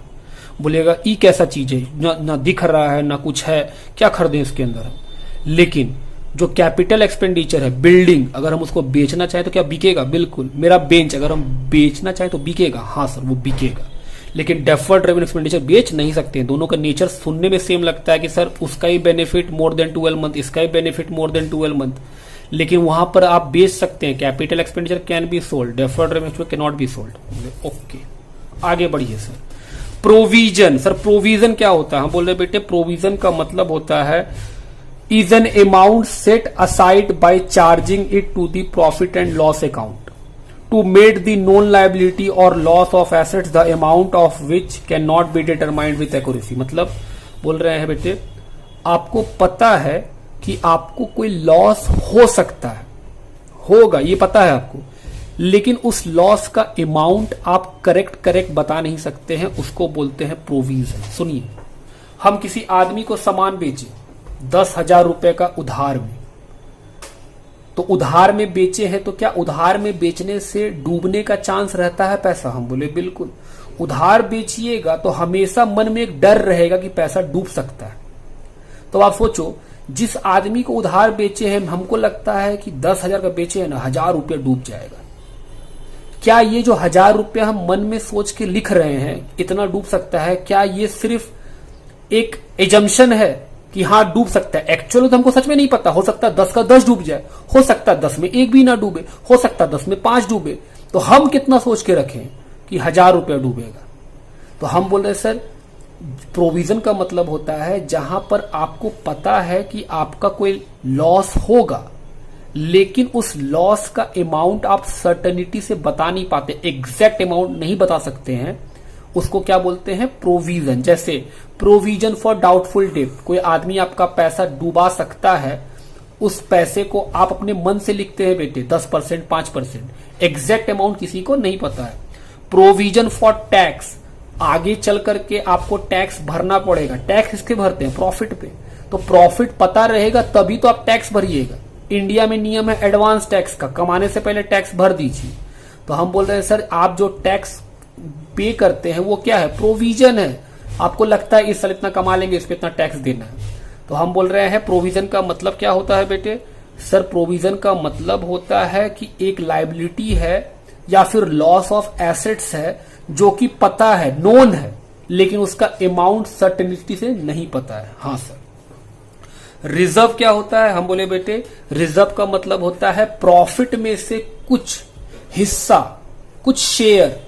बोलेगा ई कैसा चीज है, ना दिख रहा है ना कुछ है, क्या खरीदें इसके अंदर। लेकिन जो कैपिटल एक्सपेंडिचर है, बिल्डिंग, अगर हम उसको बेचना चाहें तो क्या बिकेगा? बिल्कुल। मेरा बेंच अगर हम बेचना चाहें तो बिकेगा, हाँ सर वो बिकेगा। लेकिन डेफर्ड रेवेन्यू एक्सपेंडिचर बेच नहीं सकते हैं। दोनों का नेचर सुनने में सेम लगता है कि सर उसका ही बेनिफिट मोर देन 12 मंथ, इसका ही बेनिफिट मोर देन 12 मंथ, लेकिन वहां पर आप बेच सकते हैं। Capital expenditure can be sold, deferred revenue can not be sold. Okay, आगे बढ़िए सर। प्रोविजन, सर प्रोविजन क्या होता है? हम बोल रहे बेटे प्रोविजन का मतलब होता है is an amount set aside by charging it to the profit and loss account to meet the known liability और loss of assets the amount of which cannot be determined with accuracy. मतलब बोल रहे हैं बेटे आपको पता है कि आपको कोई लॉस हो सकता है, होगा, ये पता है आपको, लेकिन उस लॉस का अमाउंट आप करेक्ट बता नहीं सकते हैं, उसको बोलते हैं प्रोविजन। सुनिए, हम किसी आदमी को सामान बेचे 10,000 रुपए का उधार में, तो उधार में बेचे हैं, तो क्या उधार में बेचने से डूबने का चांस रहता है पैसा? हम बोले बिल्कुल। उधार बेचिएगा तो हमेशा मन में एक डर रहेगा कि पैसा डूब सकता है। तो आप सोचो, जिस आदमी को उधार बेचे हैं, हमको लगता है कि 10,000 का बेचे हैं ना, 1,000 रुपया डूब जाएगा। क्या ये जो 1,000 रुपया हम मन में सोच के लिख रहे हैं इतना डूब सकता है, क्या ये सिर्फ एक एजम्पशन है कि हाँ डूब सकता है? एक्चुअली तो हमको सच में नहीं पता, हो सकता है 10 का 10 डूब जाए, हो सकता है 10 में 1 भी ना डूबे, हो सकता है 10 में 5 डूबे। तो हम कितना सोच के रखें कि 1,000 रुपया डूबेगा? तो हम बोल रहे सर प्रोविजन का मतलब होता है जहां पर आपको पता है कि आपका कोई लॉस होगा, लेकिन उस लॉस का अमाउंट आप सर्टेनिटी से बता नहीं पाते, एग्जैक्ट अमाउंट नहीं बता सकते हैं, उसको क्या बोलते हैं? प्रोविजन। जैसे प्रोविजन फॉर डाउटफुल डेट, कोई आदमी आपका पैसा डुबा सकता है, उस पैसे को आप अपने मन से लिखते हैं बेटे 10%, 5%, एग्जैक्ट अमाउंट किसी को नहीं पता है। प्रोविजन फॉर टैक्स, आगे चल करके आपको टैक्स भरना पड़ेगा। टैक्स किसके भरते हैं? प्रॉफिट पे। तो प्रॉफिट पता रहेगा तभी तो आप टैक्स भरिएगा। इंडिया में नियम है एडवांस टैक्स का, कमाने से पहले टैक्स भर दीजिए। तो हम बोल रहे हैं सर आप जो टैक्स पे करते हैं वो क्या है? प्रोविजन है। आपको लगता है इस साल इतना कमा लेंगे, इस पे इतना टैक्स देना है, तो हम बोल रहे हैं प्रोविजन का मतलब क्या होता है बेटे? सर प्रोविजन का मतलब होता है कि एक लायबिलिटी है या फिर लॉस ऑफ एसेट्स है जो कि पता है, नोन है, लेकिन उसका अमाउंट सर्टेनिटी से नहीं पता है। हाँ सर। रिजर्व क्या होता है? हम बोले बेटे रिजर्व का मतलब होता है प्रॉफिट में से कुछ हिस्सा, कुछ शेयर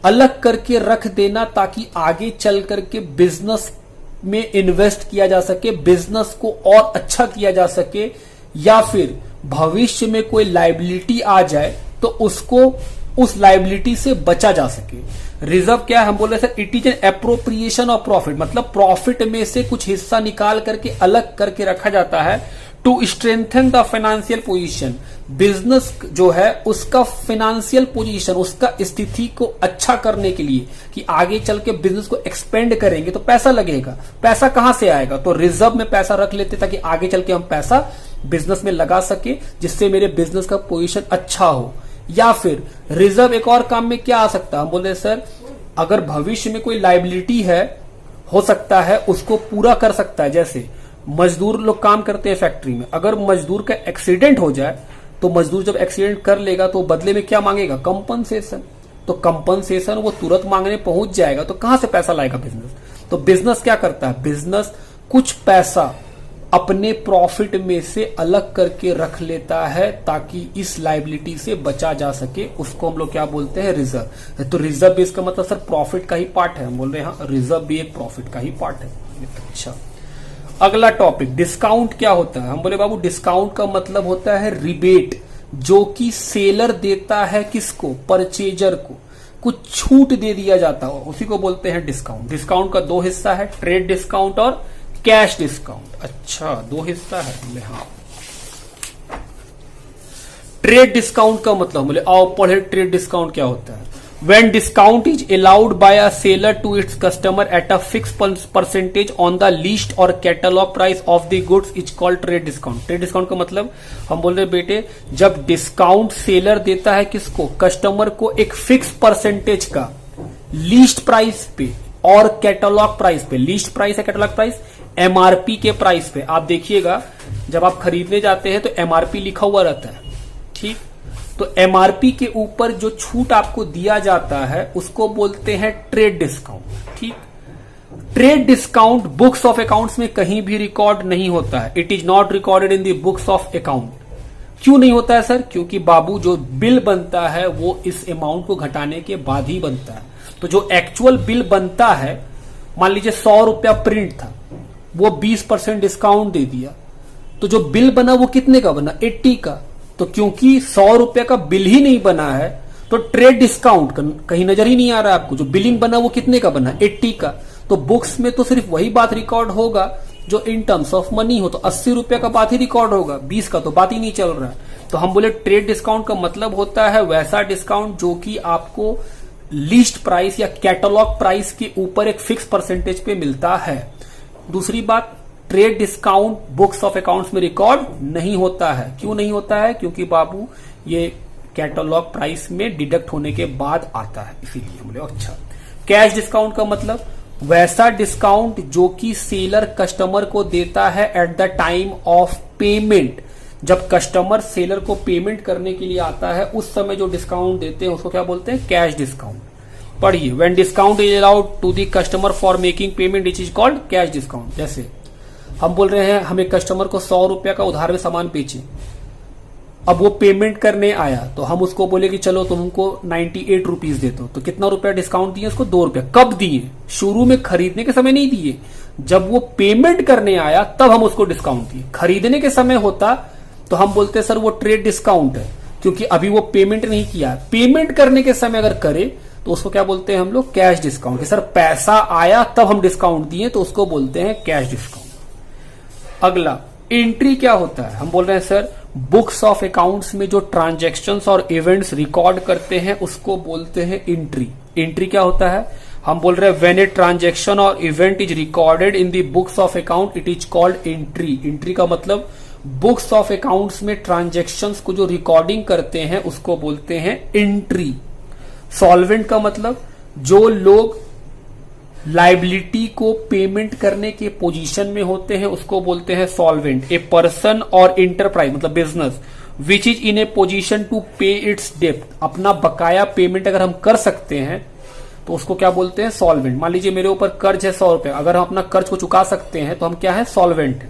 अलग करके रख देना ताकि आगे चल करके बिजनेस में इन्वेस्ट किया जा सके, बिजनेस को और अच्छा किया जा सके, या फिर भविष्य में कोई लायबिलिटी आ जाए तो उसको उस लायबिलिटी से बचा जा सके। रिजर्व क्या है? हम बोल रहे sir it is an appropriation of profit, मतलब प्रॉफिट में से कुछ हिस्सा निकाल करके अलग करके रखा जाता है to strengthen the financial position. Business जो है उसका फाइनेंशियल पोजीशन, उसका स्थिति को अच्छा करने के लिए कि आगे चल के बिजनेस को एक्सपेंड करेंगे तो पैसा लगेगा। पैसा कहां से आएगा? तो रिजर्व में पैसा रख लेते ताकि आगे चल के हम पैसा बिजनेस में लगा सके, जिससे मेरे बिजनेस का पोजीशन अच्छा हो। या फिर रिजर्व एक और काम में क्या आ सकता है? हम बोल रहे सर अगर भविष्य में कोई लायबिलिटी है, हो सकता है उसको पूरा कर सकता है। जैसे मजदूर लोग काम करते हैं फैक्ट्री में, अगर मजदूर का एक्सीडेंट हो जाए तो मजदूर जब एक्सीडेंट कर लेगा तो बदले में क्या मांगेगा? कंपनसेशन। तो कंपनसेशन वो तुरंत मांगने पहुंच जाएगा, तो कहां से पैसा लाएगा बिजनेस? तो बिजनेस क्या करता है? बिजनेस कुछ पैसा अपने प्रॉफिट में से अलग करके रख लेता है ताकि इस लायबिलिटी से बचा जा सके, उसको हम लोग क्या बोलते हैं? रिजर्व। तो रिजर्व भी इसका मतलब सर प्रॉफिट का ही पार्ट है। हम बोल रहे हैं हाँ रिजर्व भी एक प्रॉफिट का ही पार्ट है। अच्छा, अगला टॉपिक डिस्काउंट क्या होता है? हम बोले बाबू डिस्काउंट का मतलब होता है रिबेट, जो कि सेलर देता है किसको? परचेजर को। कुछ छूट दे दिया जाता है, उसी को बोलते हैं डिस्काउंट। डिस्काउंट का दो हिस्सा है, ट्रेड डिस्काउंट और कैश डिस्काउंट। अच्छा, दो हिस्सा है। बोले हाँ। ट्रेड डिस्काउंट का मतलब बोले आओ पढ़े ट्रेड डिस्काउंट क्या होता है? When discount is allowed by a seller to its customer at a fixed percentage on the list or catalog price of the goods is called trade discount. Trade discount का मतलब हम बोल रहे बेटे जब डिस्काउंट सेलर देता है किसको? कस्टमर को एक फिक्स परसेंटेज का लिस्ट प्राइस पे और कैटलॉग प्राइस पे। लिस्ट प्राइस है कैटलॉग प्राइस एमआरपी के प्राइस पे। आप देखिएगा जब आप खरीदने जाते हैं तो एमआरपी लिखा हुआ रहता है, ठीक? तो एमआरपी के ऊपर जो छूट आपको दिया जाता है उसको बोलते हैं ट्रेड डिस्काउंट, ठीक? Trade discount books of accounts में कहीं भी रिकॉर्ड नहीं होता है। It is not recorded in the books of account. क्यों नहीं होता है सर? क्योंकि बाबू जो बिल बनता है वो इस अमाउंट को घटाने के बाद ही बनता है। तो जो एक्चुअल बिल बनता है, मान लीजिए 100 रुपया प्रिंट था, वो 20% डिस्काउंट दे दिया, तो जो बिल बना वो कितने का बना? 80 का। तो क्योंकि 100 रुपया का बिल ही नहीं बना है, तो ट्रेड डिस्काउंट कहीं नजर ही नहीं आ रहा है आपको। जो बिलिंग बना वो कितने का बना? 80 का। तो बुक्स में तो सिर्फ वही बात रिकॉर्ड होगा जो इन टर्म्स ऑफ मनी हो, तो 80 रुपया का बात ही रिकॉर्ड होगा, 20 का तो बात ही नहीं चल रहा है। तो हम बोले ट्रेड डिस्काउंट का मतलब होता है वैसा डिस्काउंट जो कि आपको लिस्ट प्राइस या कैटलॉग प्राइस के ऊपर एक फिक्स परसेंटेज पे मिलता है। दूसरी बात, trade discount books of accounts में रिकॉर्ड नहीं होता है। क्यों नहीं होता है? क्योंकि बाबू ये कैटलॉग प्राइस में डिडक्ट होने के बाद आता है, इसीलिए बोले। अच्छा, कैश डिस्काउंट का मतलब वैसा डिस्काउंट जो कि सेलर कस्टमर को देता है at the time of payment. जब कस्टमर सेलर को पेमेंट करने के लिए आता है उस समय जो डिस्काउंट देते हैं उसको क्या बोलते हैं? Cash discount. पढ़िए, when discount is allowed to the customer for making payment it is called cash discount. जैसे हम बोल रहे हैं हम एक कस्टमर को 100 रुपया का उधार में सामान बेचे, अब वो पेमेंट करने आया तो हम उसको बोले कि चलो तुमको 98 रुपीज दे दो, तो कितना रुपया डिस्काउंट दिए उसको? 2 रुपया। कब दिए? शुरू में खरीदने के समय नहीं दिए, जब वो पेमेंट करने आया तब हम उसको डिस्काउंट दिए। खरीदने के समय होता तो हम बोलते सर वो ट्रेड डिस्काउंट है, क्योंकि अभी वो पेमेंट नहीं किया। पेमेंट करने के समय अगर करे तो उसको क्या बोलते हैं हम लोग? Cash discount. सर पैसा आया तब हम डिस्काउंट दिए तो उसको बोलते हैं कैश डिस्काउंट। अगला, एंट्री क्या होता है? हम बोल रहे हैं सर बुक्स ऑफ अकाउंट्स में जो ट्रांजैक्शंस और इवेंट्स रिकॉर्ड करते हैं उसको बोलते हैं एंट्री। एंट्री क्या होता है? हम बोल रहे हैं व्हेन ए ट्रांजैक्शन और event is recorded in the books of account it is called entry. Entry का मतलब बुक्स ऑफ अकाउंट्स में ट्रांजैक्शंस को जो रिकॉर्डिंग करते हैं उसको बोलते हैं एंट्री। सॉल्वेंट का मतलब जो लोग लाइबिलिटी को पेमेंट करने के पोजीशन में होते हैं उसको बोलते हैं solvent. A person or enterprise मतलब business which is in a position to pay its डेप्ट, अपना बकाया पेमेंट अगर हम कर सकते हैं तो उसको क्या बोलते हैं? सॉल्वेंट। मान लीजिए मेरे ऊपर कर्ज है 100 रुपए, अगर हम अपना कर्ज को चुका सकते हैं तो हम क्या है? सॉल्वेंट।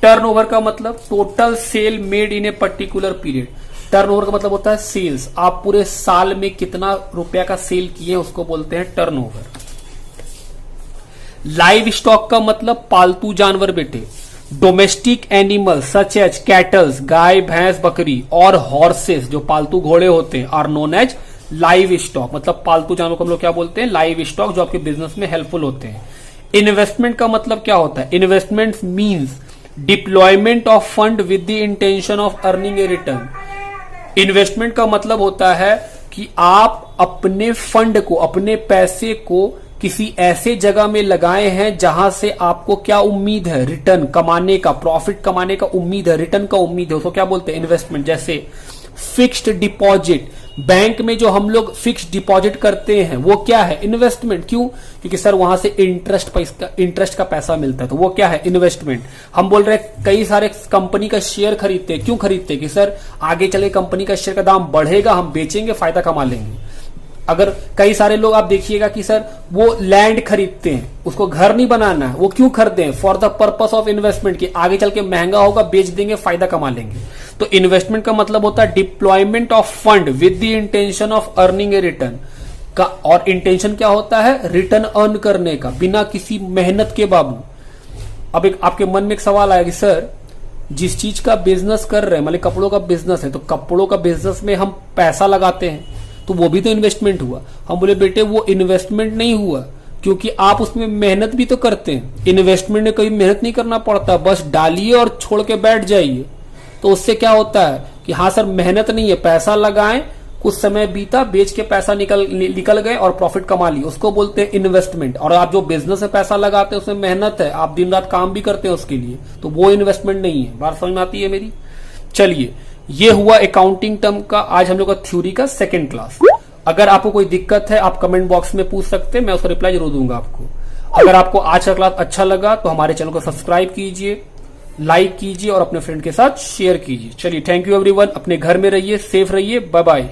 टर्नओवर का मतलब total sale made in a particular period. Turnover का मतलब होता है सेल्स, आप पूरे साल में कितना रुपया का सेल किए उसको बोलते हैं टर्नओवर। लाइव स्टॉक का मतलब पालतू जानवर बेटे, domestic animal such as cattles, गाय भैंस बकरी और हॉर्सेस जो पालतू घोड़े होते हैं are known as livestock. मतलब पालतू जानवर को हम लोग क्या बोलते हैं? लाइव स्टॉक, जो आपके बिजनेस में हेल्पफुल होते हैं। इन्वेस्टमेंट का मतलब क्या होता है? Investment means deployment of fund with the intention of earning a return. Investment का मतलब होता है कि आप अपने फंड को, अपने पैसे को किसी ऐसे जगह में लगाए हैं जहां से आपको क्या उम्मीद है? रिटर्न कमाने का, प्रॉफिट कमाने का उम्मीद है, रिटर्न का उम्मीद है, उसको क्या बोलते हैं? इन्वेस्टमेंट। जैसे फिक्स्ड डिपॉजिट, बैंक में जो हम लोग फिक्स्ड डिपॉजिट करते हैं वो क्या है? इन्वेस्टमेंट। क्यों? क्योंकि सर वहां से इंटरेस्ट का पैसा मिलता है, तो वो क्या है? इन्वेस्टमेंट। हम बोल रहे हैं कई सारे कंपनी का शेयर खरीदते हैं, क्यों खरीदते हैं? कि सर आगे चले कंपनी का शेयर का दाम बढ़ेगा, हम बेचेंगे, फायदा कमा लेंगे। अगर कई सारे लोग आप देखिएगा कि सर वो लैंड खरीदते हैं, उसको घर नहीं बनाना है, वो क्यों खरीदते हैं? For the purpose of investment, कि आगे चल के महंगा होगा, बेच देंगे, फायदा कमा लेंगे। तो इन्वेस्टमेंट का मतलब होता है deployment of fund with the intention of earning a return का। और इंटेंशन क्या होता है? रिटर्न अर्न करने का, बिना किसी मेहनत के बाबू। अब एक आपके मन में एक सवाल आया कि सर जिस चीज का बिजनेस कर रहे हैं, मतलब कपड़ों का बिजनेस है, तो कपड़ों का बिजनेस में हम पैसा लगाते हैं तो वो भी तो इन्वेस्टमेंट हुआ। हम बोले बेटे वो इन्वेस्टमेंट नहीं हुआ, क्योंकि आप उसमें मेहनत भी तो करते हैं। इन्वेस्टमेंट में कभी मेहनत नहीं करना पड़ता, बस डालिए और छोड़ के बैठ जाइए। तो उससे क्या होता है कि हाँ सर मेहनत नहीं है, पैसा लगाएं, कुछ समय बीता, बेच के पैसा निकल गए और प्रॉफिट कमा लिए, उसको बोलते हैं इन्वेस्टमेंट। और आप जो बिजनेस में पैसा लगाते हैं उसमें मेहनत है, आप दिन रात काम भी करते हैं उसके लिए, तो वो इन्वेस्टमेंट नहीं है। बात समझ में आती है मेरी? चलिए, ये हुआ अकाउंटिंग टर्म का आज हम लोग का थ्योरी का सेकंड क्लास। अगर आपको कोई दिक्कत है आप कमेंट बॉक्स में पूछ सकते हैं, मैं उसका रिप्लाई जरूर दूंगा आपको। अगर आपको आज का क्लास अच्छा लगा तो हमारे चैनल को सब्सक्राइब कीजिए, लाइक कीजिए और अपने फ्रेंड के साथ शेयर कीजिए। चलिए, थैंक यू एवरीवन। अपने घर में रहिए, सेफ रहिए, बाय बाय।